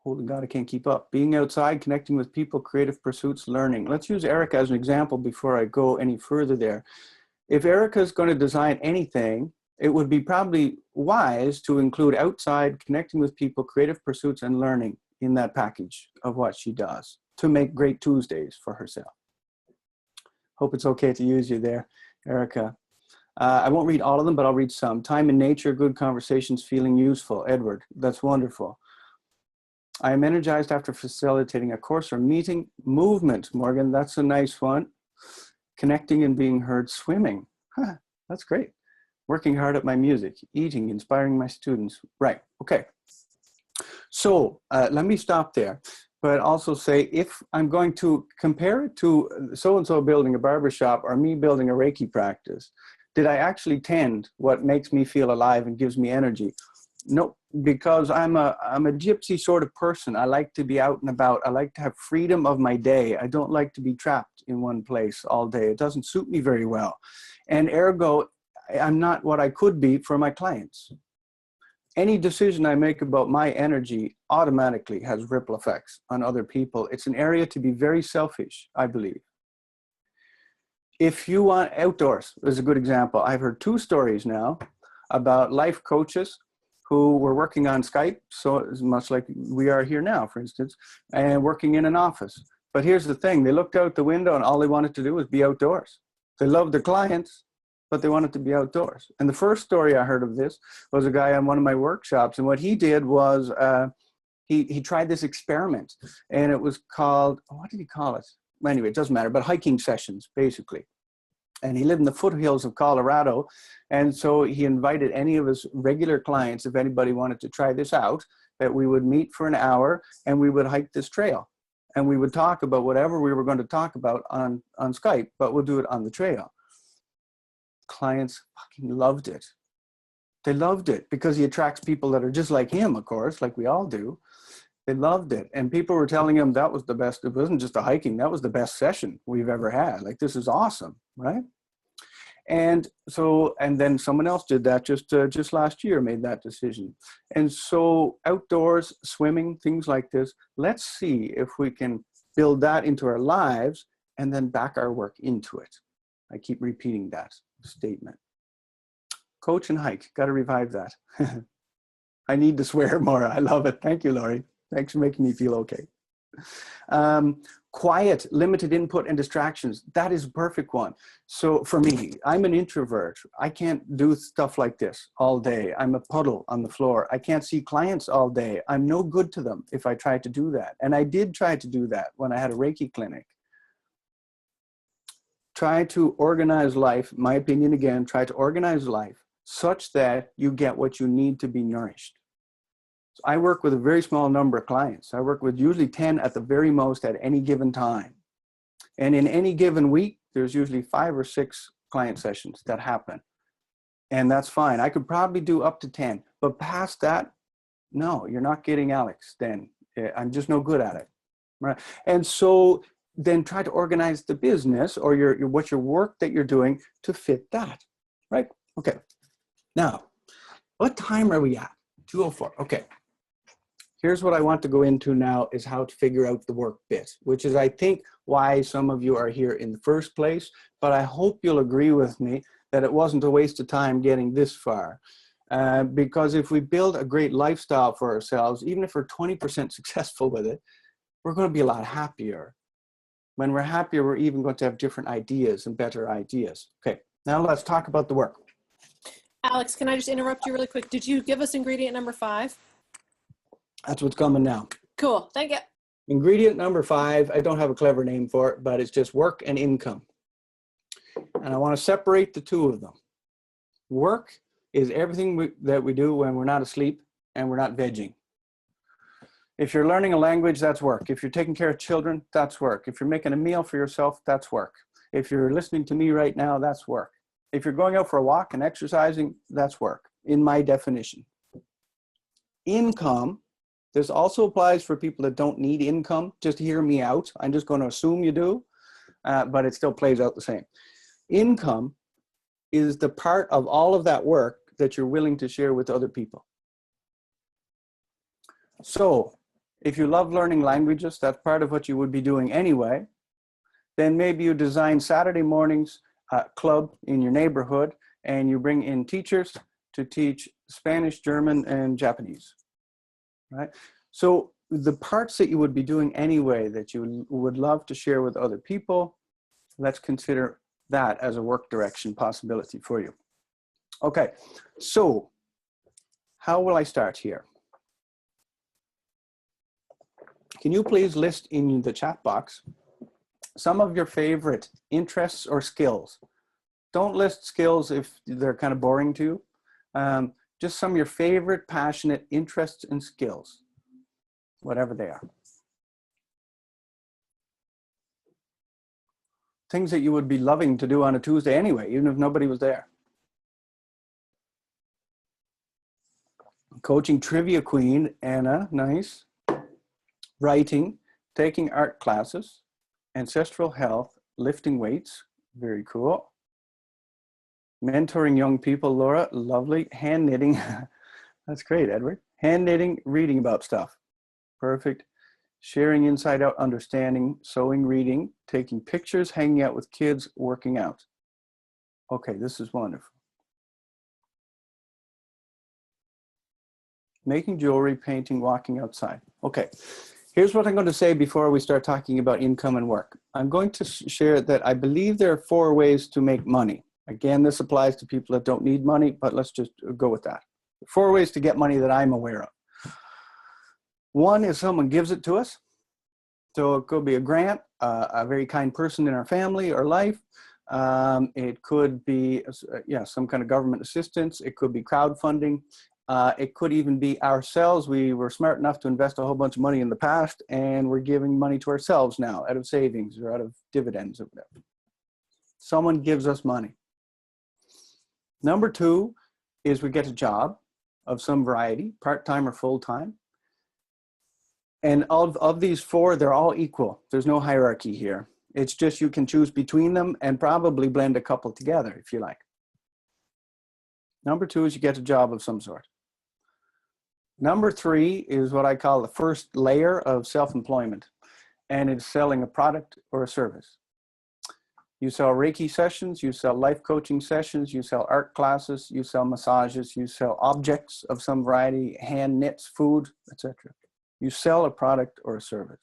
Holy God, I can't keep up. Being outside, connecting with people, creative pursuits, learning. Let's use Erica as an example before I go any further there. If Erica is going to design anything, it would be probably wise to include outside, connecting with people, creative pursuits, and learning in that package of what she does to make great Tuesdays for herself. Hope it's okay to use you there, Erica. I won't read all of them, but I'll read some. Time in nature, good conversations, feeling useful. Edward, that's wonderful. I am energized after facilitating a course or meeting. Movement, Morgan, that's a nice one. Connecting and being heard, swimming. Huh, that's great. Working hard at my music, eating, inspiring my students. Right, okay. So let me stop there, but also say if I'm going to compare it to so-and-so building a barbershop or me building a Reiki practice, did I actually tend what makes me feel alive and gives me energy? No, because I'm a gypsy sort of person. I like to be out and about. I like to have freedom of my day. I don't like to be trapped in one place all day. It doesn't suit me very well. And ergo, I'm not what I could be for my clients. Any decision I make about my energy automatically has ripple effects on other people. It's an area to be very selfish, I believe. If you want outdoors, is a good example. I've heard 2 stories now about life coaches who were working on Skype, so as much like we are here now, for instance, and working in an office. But here's the thing, they looked out the window and all they wanted to do was be outdoors. They loved their clients, but they wanted to be outdoors. And the first story I heard of this was a guy on one of my workshops, and what he did was he tried this experiment, and it was called, what did he call it? Anyway, it doesn't matter, but hiking sessions, basically. And he lived in the foothills of Colorado. And so he invited any of his regular clients, if anybody wanted to try this out, that we would meet for an hour and we would hike this trail. And we would talk about whatever we were going to talk about on Skype, but we'll do it on the trail. Clients fucking loved it. They loved it because he attracts people that are just like him, of course, like we all do. They loved it. And people were telling him that was the best. It wasn't just a hiking. That was the best session we've ever had. Like, this is awesome, right? And so, and then someone else did that just last year, made that decision. And so outdoors, swimming, things like this, let's see if we can build that into our lives and then back our work into it. I keep repeating that statement. Coach and hike, got to revive that. I need to swear more. I love it. Thank you, Laurie. Thanks for making me feel okay. Quiet, limited input and distractions. That is a perfect one. So for me, I'm an introvert. I can't do stuff like this all day. I'm a puddle on the floor. I can't see clients all day. I'm no good to them if I try to do that. And I did try to do that when I had a Reiki clinic. Try to organize life, my opinion again, try to organize life such that you get what you need to be nourished. So I work with a very small number of clients. I work with usually 10 at the very most at any given time. And in any given week, there's usually 5 or 6 client sessions that happen. And that's fine. I could probably do up to 10, but past that, no, you're not getting Alex then. I'm just no good at it, right? And so then try to organize the business or your work that you're doing to fit that, right? Okay. Now, what time are we at? 2:04. Okay. Here's what I want to go into now is how to figure out the work bit, which is, I think, why some of you are here in the first place. But I hope you'll agree with me that it wasn't a waste of time getting this far. Because if we build a great lifestyle for ourselves, even if we're 20% successful with it, we're going to be a lot happier. When we're happier, we're even going to have different ideas and better ideas. Okay, now let's talk about the work. Alex, can I just interrupt you really quick? Did you give us ingredient number 5? That's what's coming now. Cool, thank you. Ingredient number 5, I don't have a clever name for it, but it's just work and income. And I want to separate the two of them. Work is everything that we do when we're not asleep and we're not vegging. If you're learning a language, that's work. If you're taking care of children, that's work. If you're making a meal for yourself, that's work. If you're listening to me right now, that's work. If you're going out for a walk and exercising, that's work, in my definition. Income, this also applies for people that don't need income. Just hear me out. I'm just going to assume you do, but it still plays out the same. Income is the part of all of that work that you're willing to share with other people. So if you love learning languages, that's part of what you would be doing anyway. Then maybe you design Saturday mornings club in your neighborhood and you bring in teachers to teach Spanish, German, and Japanese, right? So the parts that you would be doing anyway that you would love to share with other people, let's consider that as a work direction possibility for you. Okay, so how will I start here? Can you please list in the chat box some of your favorite interests or skills? Don't list skills if they're kind of boring to you. Just some of your favorite passionate interests and skills, whatever they are. Things that you would be loving to do on a Tuesday anyway, even if nobody was there. Coaching trivia queen, Anna, nice. Writing, taking art classes, ancestral health, lifting weights, very cool. Mentoring young people, Laura, lovely. Hand knitting, that's great, Edward. Hand knitting, reading about stuff, perfect. Sharing inside out understanding, sewing, reading, taking pictures, hanging out with kids, working out. Okay, this is wonderful. Making jewelry, painting, walking outside. Okay. Here's what I'm going to say before we start talking about income and work. I'm going to share that I believe there are 4 ways to make money. Again, this applies to people that don't need money, but let's just go with that. 4 ways to get money that I'm aware of. 1 is someone gives it to us. So it could be a grant, a very kind person in our family or life. It could be some kind of government assistance. It could be crowdfunding. It could even be ourselves. We were smart enough to invest a whole bunch of money in the past, and we're giving money to ourselves now out of savings or out of dividends or whatever. Someone gives us money. Number 2 is we get a job of some variety, part-time or full-time. And of these four, they're all equal. There's no hierarchy here. It's just you can choose between them and probably blend a couple together if you like. Number two is you get a job of some sort. Number three is what I call the first layer of self-employment, and it's selling a product or a service. You sell Reiki sessions, you sell life coaching sessions, you sell art classes, you sell massages, you sell objects of some variety, hand knits, food, etc. You sell a product or a service.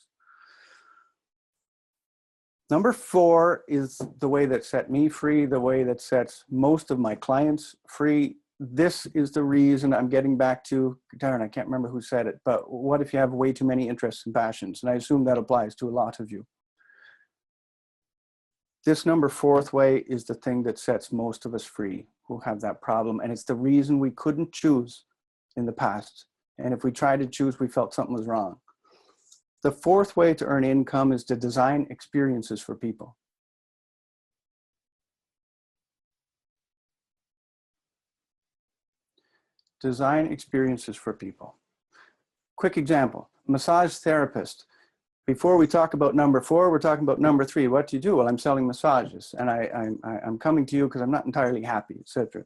Number four is the way that set me free, the way that sets most of my clients free. This is the reason I'm getting back to, darn, I can't remember who said it, but what if you have way too many interests and passions? And I assume that applies to a lot of you. This number fourth way is the thing that sets most of us free who have that problem. And it's the reason we couldn't choose in the past. And if we tried to choose, we felt something was wrong. The fourth way to earn income is to design experiences for people. Design experiences for people. Quick example, massage therapist. Before we talk about number four, we're talking about number three. What do you do? Well, I'm selling massages, and I'm coming to you because I'm not entirely happy, etc.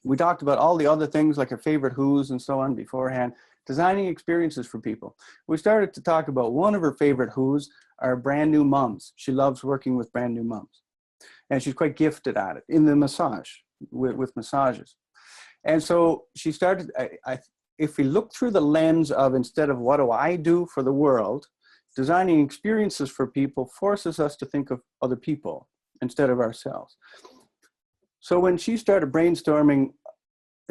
We talked about all the other things like our favorite who's and so on beforehand, designing experiences for people. We started to talk about one of her favorite who's are brand new moms. She loves working with brand new moms, and she's quite gifted at it in the massage, with massages. And so she started, if we look through the lens of instead of what do I do for the world, designing experiences for people forces us to think of other people instead of ourselves. So when she started brainstorming,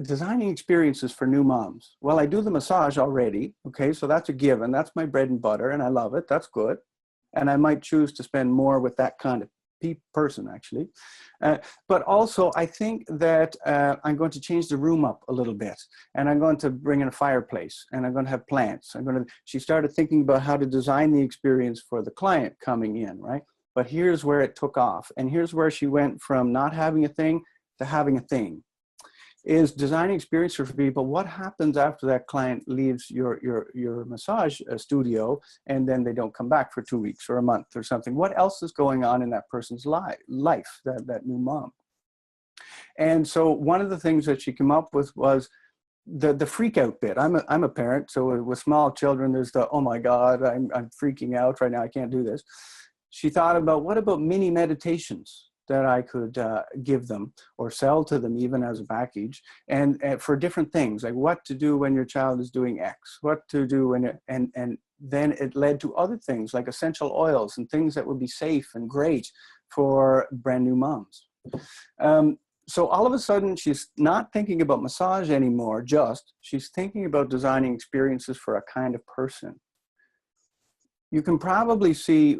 designing experiences for new moms, well, I do the massage already, okay, so that's a given. That's my bread and butter, and I love it. That's good. And I might choose to spend more with that kind of person, actually. But also, I think that I'm going to change the room up a little bit, and I'm going to bring in a fireplace, and I'm going to have plants. She started thinking about how to design the experience for the client coming in, right? But here's where it took off, and here's where she went from not having a thing to having a thing. Is designing experience for people. What happens after that client leaves your massage studio and then they don't come back for 2 weeks or a month or something? What else is going on in that person's life, that new mom? And so one of the things that she came up with was the freak out bit. I'm a parent, so with small children, there's the, oh my God, I'm freaking out right now, I can't do this. She thought about, what about mini meditations that I could give them or sell to them even as a package, and for different things, like what to do when your child is doing X, what to do when, and then it led to other things like essential oils and things that would be safe and great for brand new moms. So all of a sudden, she's not thinking about massage anymore, she's thinking about designing experiences for a kind of person. You can probably see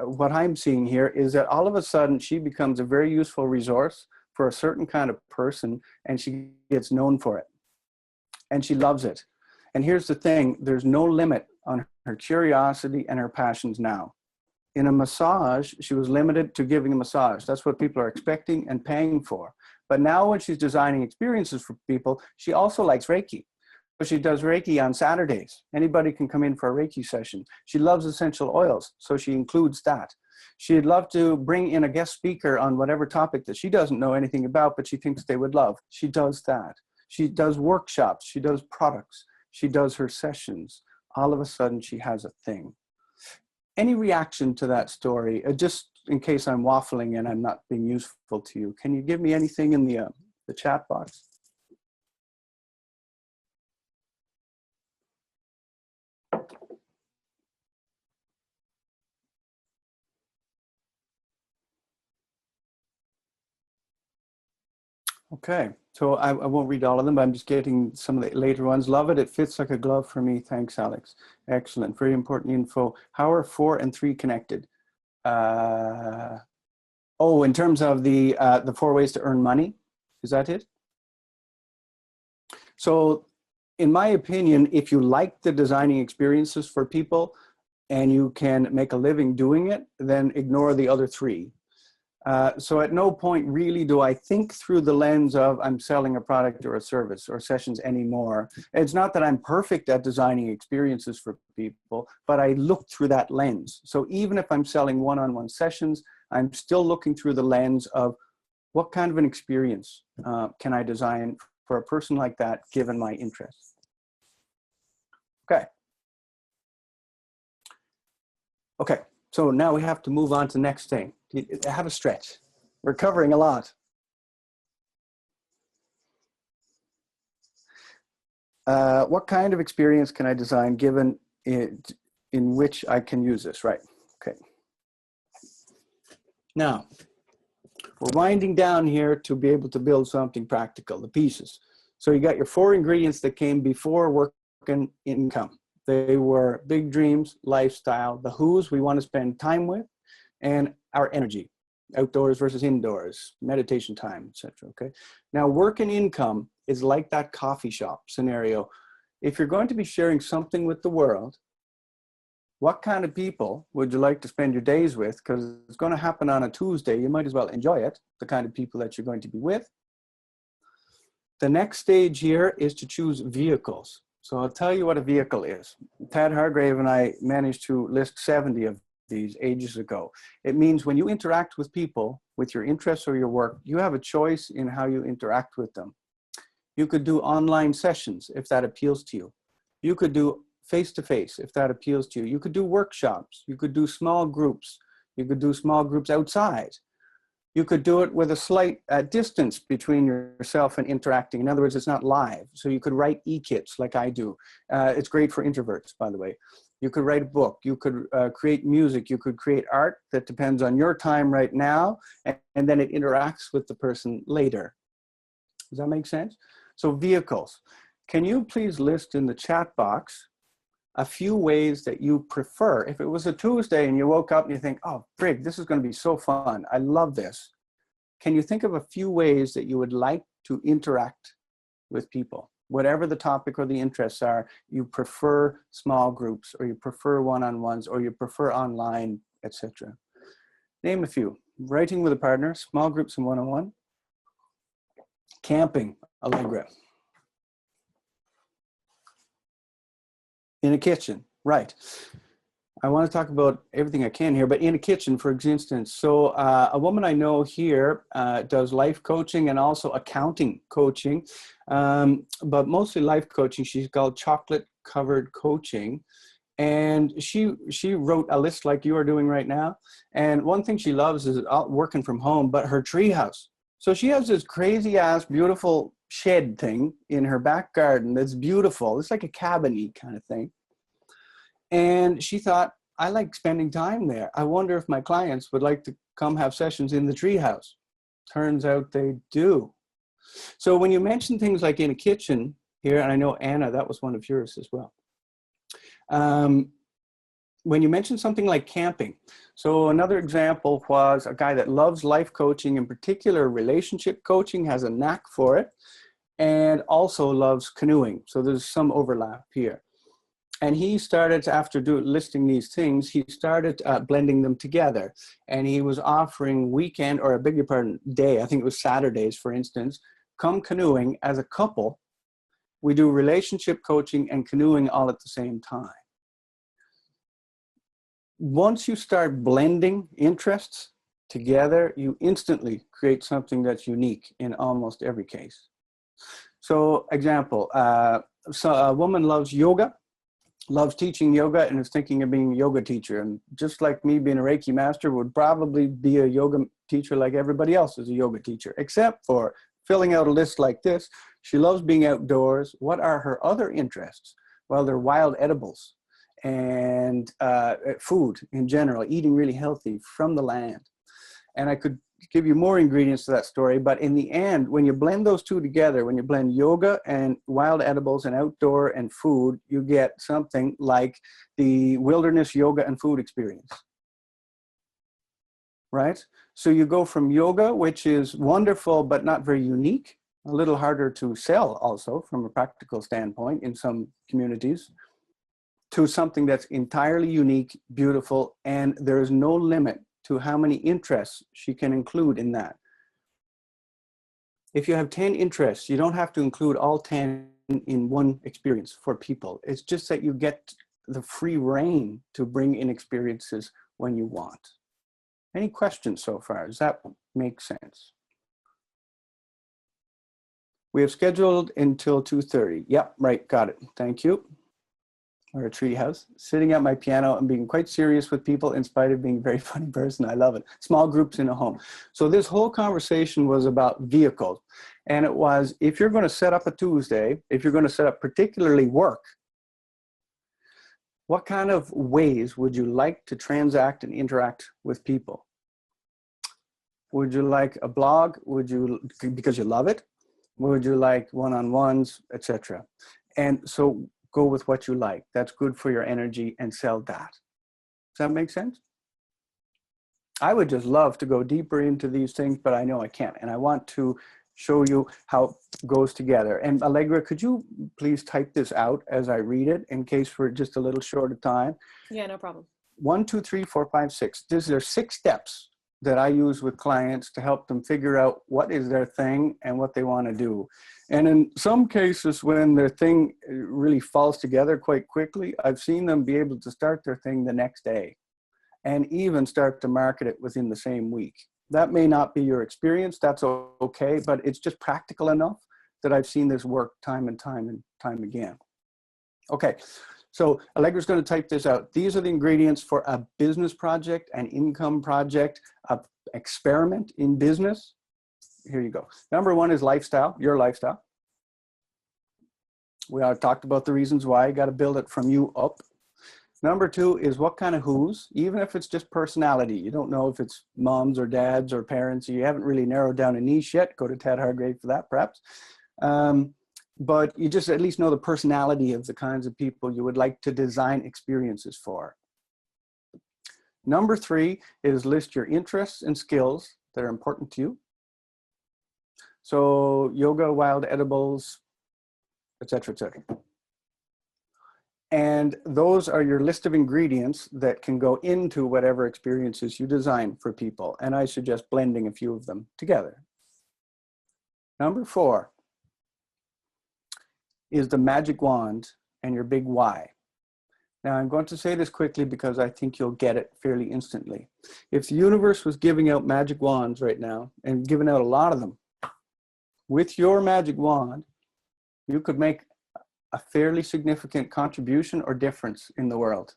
what I'm seeing here is that all of a sudden she becomes a very useful resource for a certain kind of person, and she gets known for it. And she loves it. And here's the thing, there's no limit on her curiosity and her passions now. In a massage, she was limited to giving a massage. That's what people are expecting and paying for. But now when she's designing experiences for people, she also likes Reiki. She does Reiki on Saturdays. Anybody can come in for a Reiki session. She loves essential oils, so she includes that. She'd love to bring in a guest speaker on whatever topic that she doesn't know anything about, but she thinks they would love. She does that. She does workshops. She does products. She does her sessions. All of a sudden, she has a thing. Any reaction to that story? Just in case I'm waffling and I'm not being useful to you, can you give me anything in the chat box? Okay, so I won't read all of them, but I'm just getting some of the later ones. Love it. It fits like a glove for me. Thanks, Alex. Excellent. Very important info. How are 4 and 3 connected? Oh, in terms of the 4 ways to earn money, is that it? So in my opinion, if you like the designing experiences for people and you can make a living doing it, then ignore the other 3. So at no point really do I think through the lens of I'm selling a product or a service or sessions anymore. It's not that I'm perfect at designing experiences for people, but I look through that lens. So even if I'm selling one-on-one sessions, I'm still looking through the lens of what kind of an experience can I design for a person like that, given my interests. Okay. Okay, so now we have to move on to the next thing. Have a stretch. We're covering a lot. What kind of experience can I design given in which I can use this? Right, okay. Now, we're winding down here to be able to build something practical, the pieces. So you got your 4 ingredients that came before work and income. They were big dreams, lifestyle, the who's we want to spend time with, and our energy, outdoors versus indoors, meditation time, etc. Okay. Now, work and income is like that coffee shop scenario. If you're going to be sharing something with the world, what kind of people would you like to spend your days with? Because it's going to happen on a Tuesday. You might as well enjoy it, the kind of people that you're going to be with. The next stage here is to choose vehicles. So I'll tell you what a vehicle is. Tad Hargrave and I managed to list 70 of these ages ago. It means when you interact with people, with your interests or your work, you have a choice in how you interact with them. You could do online sessions if that appeals to you. You could do face-to-face if that appeals to you. You could do workshops. You could do small groups. You could do small groups outside. You could do it with a slight distance between yourself and interacting. In other words, it's not live. So you could write e-kits like I do. It's great for introverts, by the way. You could write a book. You could create music. You could create art that depends on your time right now, and then it interacts with the person later. Does that make sense? So vehicles. Can you please list in the chat box a few ways that you prefer? If it was a Tuesday and you woke up and you think, oh, frig, this is going to be so fun. I love this. Can you think of a few ways that you would like to interact with people? Whatever the topic or the interests are, you prefer small groups, or you prefer one-on-ones, or you prefer online, etc. Name a few. Writing with a partner, small groups and one-on-one. Camping, Allegra. In a kitchen, right. I want to talk about everything I can here, but in a kitchen, for instance. So a woman I know here does life coaching and also accounting coaching, but mostly life coaching. She's called Chocolate Covered Coaching. And she wrote a list like you are doing right now. And one thing she loves is working from home, but her treehouse. So she has this crazy ass, beautiful shed thing in her back garden that's beautiful. It's like a cabin-y kind of thing. And she thought, I like spending time there. I wonder if my clients would like to come have sessions in the treehouse. Turns out they do. So when you mention things like in a kitchen here, and I know Anna, that was one of yours as well. When you mention something like camping, so another example was a guy that loves life coaching, in particular relationship coaching, has a knack for it, and also loves canoeing. So there's some overlap here. And he started, after listing these things, he started blending them together. And he was offering weekend, or I beg your pardon, day, I think it was Saturdays, for instance, come canoeing as a couple. We do relationship coaching and canoeing all at the same time. Once you start blending interests together, you instantly create something that's unique in almost every case. So example, so a woman loves yoga, loves teaching yoga, and is thinking of being a yoga teacher. And just like me being a Reiki master, would probably be a yoga teacher like everybody else is a yoga teacher, except for filling out a list like this. She loves being outdoors. What are her other interests? Well, they're wild edibles and food in general, eating really healthy from the land. And I could give you more ingredients to that story, but in the end, when you blend those two together, when you blend yoga and wild edibles and outdoor and food, you get something like the wilderness yoga and food experience, right? So you go from yoga, which is wonderful, but not very unique, a little harder to sell also from a practical standpoint in some communities, to something that's entirely unique, beautiful, and there is no limit to how many interests she can include in that. If you have 10 interests, you don't have to include all 10 in one experience for people. It's just that you get the free reign to bring in experiences when you want. Any questions so far? Does that make sense? We have scheduled until 2:30. Yep, right, got it. Thank you. Or a treehouse. Sitting at my piano and being quite serious with people in spite of being a very funny person. I love it. Small groups in a home. So this whole conversation was about vehicles. And it was, if you're going to set up a Tuesday, if you're going to set up particularly work, what kind of ways would you like to transact and interact with people? Would you like a blog? Would you, because you love it? Would you like one-on-ones, etc.? And so go with what you like. That's good for your energy, and sell that. Does that make sense? I would just love to go deeper into these things, but I know I can't. And I want to show you how it goes together. And Allegra, could you please type this out as I read it in case we're just a little short of time? Yeah, no problem. 1, 2, 3, 4, 5, 6. These are 6 steps that I use with clients to help them figure out what is their thing and what they want to do. And in some cases, when their thing really falls together quite quickly, I've seen them be able to start their thing the next day and even start to market it within the same week. That may not be your experience, that's okay, but it's just practical enough that I've seen this work time and time again. Okay. So Allegra's going to type this out. These are the ingredients for a business project, an income project, an experiment in business. Here you go. Number 1 is lifestyle, your lifestyle. We already talked about the reasons why. You got to build it from you up. Number 2 is what kind of who's, even if it's just personality. You don't know if it's moms or dads or parents. You haven't really narrowed down a niche yet. Go to Ted Hargrave for that, perhaps. But you just at least know the personality of the kinds of people you would like to design experiences for. Number 3 is list your interests and skills that are important to you. So yoga, wild edibles, etc., etc. And those are your list of ingredients that can go into whatever experiences you design for people. And I suggest blending a few of them together. Number 4 is the magic wand and your big why. Now I'm going to say this quickly because I think you'll get it fairly instantly. If the universe was giving out magic wands right now, and giving out a lot of them, with your magic wand, you could make a fairly significant contribution or difference in the world,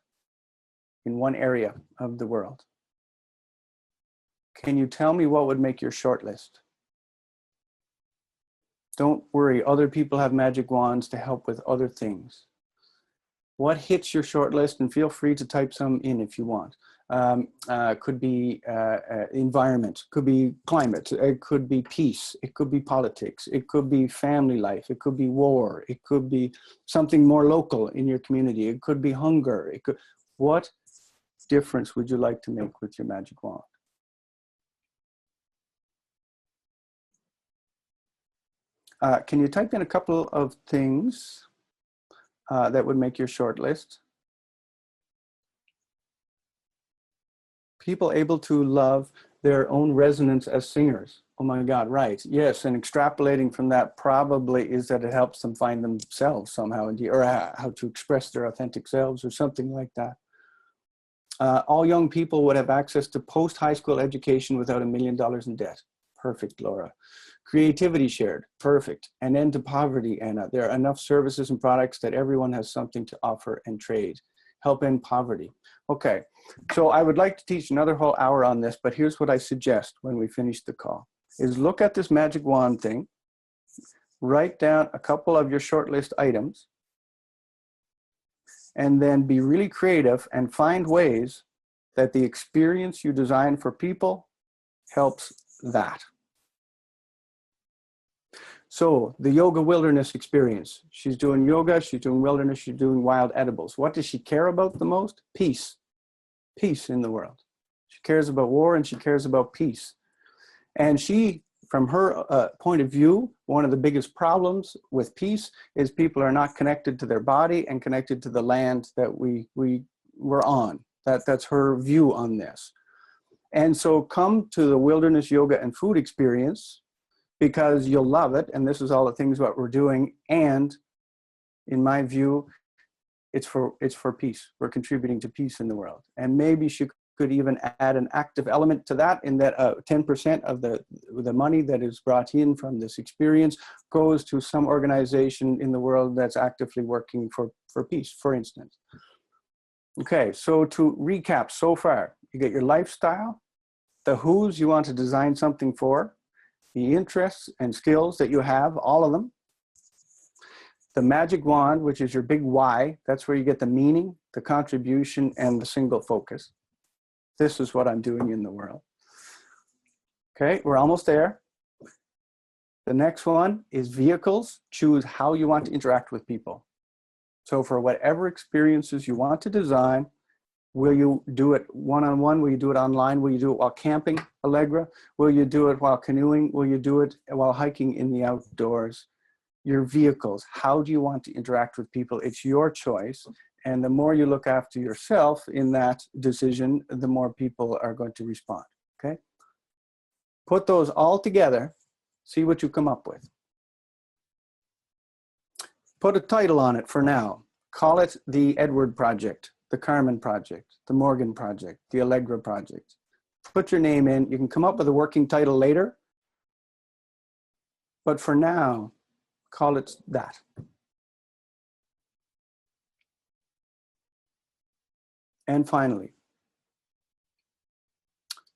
in one area of the world. Can you tell me what would make your short list? Don't worry, other people have magic wands to help with other things. What hits your short list? And feel free to type some in if you want. Could be environment, could be climate, it could be peace, it could be politics, it could be family life, it could be war, it could be something more local in your community, it could be hunger. It could, what difference would you like to make with your magic wand? Can you type in a couple of things that would make your short list? People able to love their own resonance as singers. Oh my God, right. Yes, and extrapolating from that probably is that it helps them find themselves somehow, or how to express their authentic selves or something like that. All young people would have access to post-high school education without $1 million in debt. Perfect, Laura. Creativity shared. Perfect. An end to poverty, Anna. There are enough services and products that everyone has something to offer and trade. Help end poverty. Okay, so I would like to teach another whole hour on this, but here's what I suggest when we finish the call, is look at this magic wand thing, write down a couple of your short list items, and then be really creative and find ways that the experience you design for people helps that. So the yoga wilderness experience, she's doing yoga, she's doing wilderness, she's doing wild edibles. What does she care about the most? Peace. Peace in the world. She cares about war and she cares about peace. And she, from her point of view, one of the biggest problems with peace is people are not connected to their body and connected to the land that we were on. That's her view on this. And so come to the Wilderness Yoga and Food Experience because you'll love it. And this is all the things what we're doing. And in my view, it's for peace. We're contributing to peace in the world. And maybe she could even add an active element to that, in that 10% of the money that is brought in from this experience goes to some organization in the world that's actively working for peace, for instance. Okay, so to recap so far, you get your lifestyle, the who's you want to design something for, the interests and skills that you have, all of them. The magic wand, which is your big why, that's where you get the meaning, the contribution, and the single focus. This is what I'm doing in the world. Okay, we're almost there. The next one is vehicles. Choose how you want to interact with people. So for whatever experiences you want to design, will you do it one-on-one? Will you do it online? Will you do it while camping, Allegra? Will you do it while canoeing? Will you do it while hiking in the outdoors? Your vehicles, how do you want to interact with people? It's your choice. And the more you look after yourself in that decision, the more people are going to respond, okay? Put those all together, see what you come up with. Put a title on it for now. Call it the Edward Project, the Carmen Project, the Morgan Project, the Allegra Project. Put your name in. You can come up with a working title later, but for now, call it that. And finally,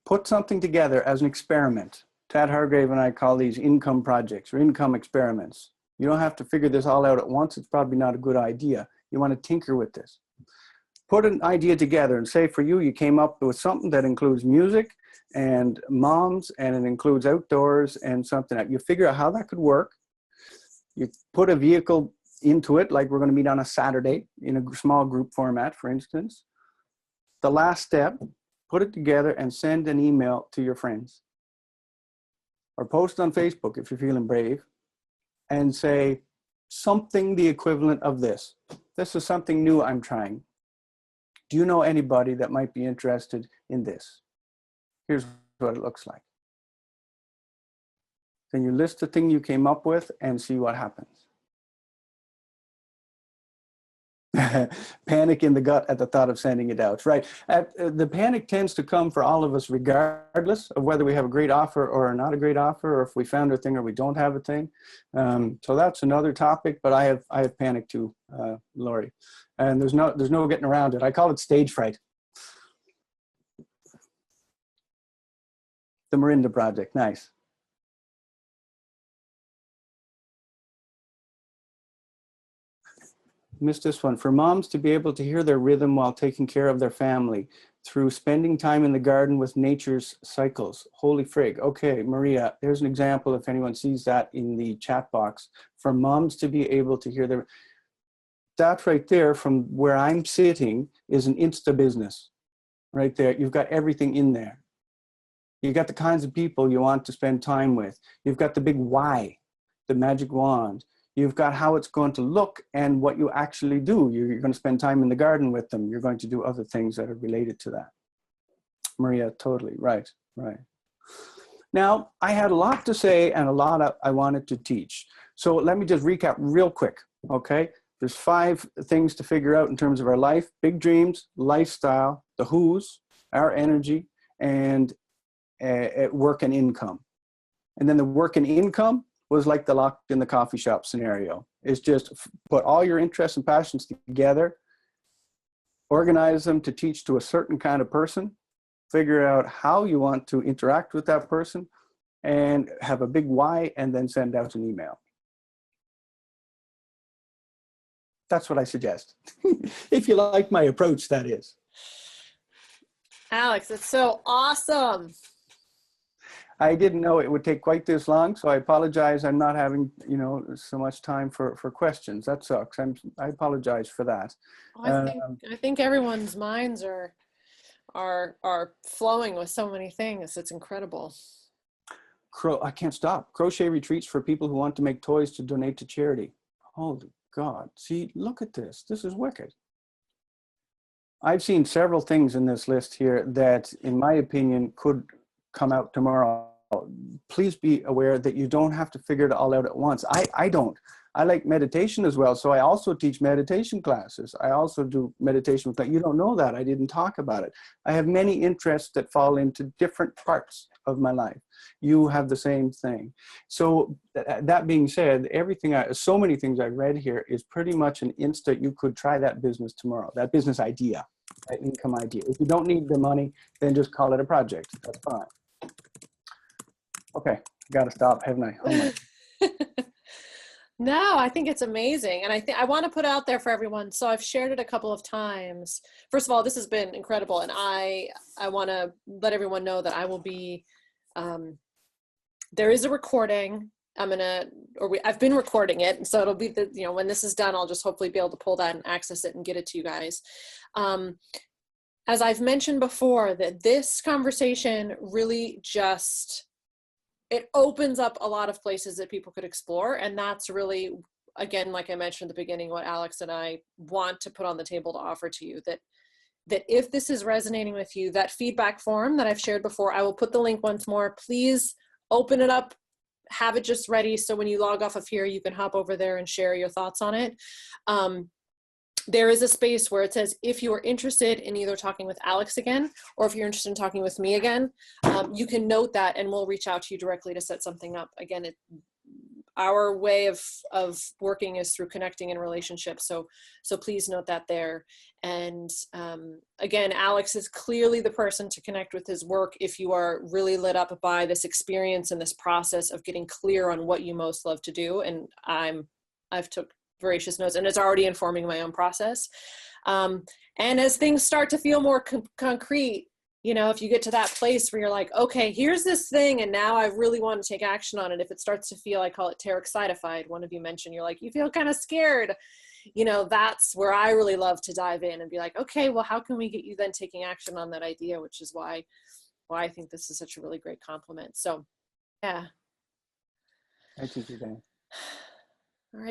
put something together as an experiment. Tad Hargrave and I call these income projects or income experiments. You don't have to figure this all out at once. It's probably not a good idea. You want to tinker with this. Put an idea together and say for you, you came up with something that includes music and moms, and it includes outdoors and something that you figure out how that could work. You put a vehicle into it, like we're going to meet on a Saturday in a small group format, for instance. The last step, put it together and send an email to your friends. Or post on Facebook if you're feeling brave and say something the equivalent of this. This is something new I'm trying. Do you know anybody that might be interested in this? Here's what it looks like. Then you list the thing you came up with and see what happens. Panic in the gut at the thought of sending it out, right? The panic tends to come for all of us regardless of whether we have a great offer or not a great offer, or if we found a thing or we don't have a thing. So that's another topic, but I have panic too, Lori. And there's no getting around it. I call it stage fright. The Marinda Project, nice. Missed this one. For moms to be able to hear their rhythm while taking care of their family through spending time in the garden with nature's cycles. Holy frig. Okay, Maria, there's an example if anyone sees that in the chat box. For moms to be able to hear their, that right there from where I'm sitting is an Insta business. Right there, you've got everything in there. You've got the kinds of people you want to spend time with. You've got the big why, the magic wand. You've got how it's going to look and what you actually do. You're going to spend time in the garden with them. You're going to do other things that are related to that. Maria, totally, right. Now, I had a lot to say and a lot I wanted to teach. So let me just recap real quick, okay? There's 5 things to figure out in terms of our life: big dreams, lifestyle, the who's, our energy, and work and income. And then the work and income was like the locked in the coffee shop scenario. It's just put all your interests and passions together, organize them to teach to a certain kind of person, figure out how you want to interact with that person, and have a big why, and then send out an email. That's what I suggest. If you like my approach, that is. Alex, it's so awesome. I didn't know it would take quite this long, so I apologize. I'm not having, so much time for questions. That sucks. I apologize for that. I think everyone's minds are flowing with so many things. It's incredible. I can't stop. Crochet retreats for people who want to make toys to donate to charity. Holy God. See, look at this. This is wicked. I've seen several things in this list here that, in my opinion, could come out tomorrow. Please be aware that you don't have to figure it all out at once. I don't. I like meditation as well, so I also teach meditation classes. I also do meditation with, you don't know that. I didn't talk about it. I have many interests that fall into different parts of my life. You have the same thing. So that being said, so many things I've read here is pretty much an instant. You could try that business tomorrow, that business idea, that income idea. If you don't need the money, then just call it a project. That's fine. Okay, got to stop, haven't I? Oh my. No, I think it's amazing. And I want to put out there for everyone. So I've shared it a couple of times. First of all, this has been incredible. And I want to let everyone know that I will be, there is a recording. I've been recording it. So it'll be when this is done, I'll just hopefully be able to pull that and access it and get it to you guys. As I've mentioned before, that this conversation really it opens up a lot of places that people could explore. And that's really, again, like I mentioned at the beginning, what Alex and I want to put on the table to offer to you, that if this is resonating with you, that feedback form that I've shared before, I will put the link once more. Please open it up, have it just ready. So when you log off of here, you can hop over there and share your thoughts on it. There is a space where it says, if you are interested in either talking with Alex again, or if you're interested in talking with me again, you can note that and we'll reach out to you directly to set something up. Again, our way of working is through connecting in relationships. So please note that there. And again, Alex is clearly the person to connect with his work if you are really lit up by this experience and this process of getting clear on what you most love to do. And I've took voracious notes, and it's already informing my own process. And as things start to feel more concrete, if you get to that place where you're like, okay, here's this thing, and now I really want to take action on it. If it starts to feel, I call it terexitified. One of you mentioned, you're like, you feel kind of scared. That's where I really love to dive in and be like, okay, well, how can we get you then taking action on that idea? Which is why I think this is such a really great compliment. So, yeah. Thank you, Suzanne.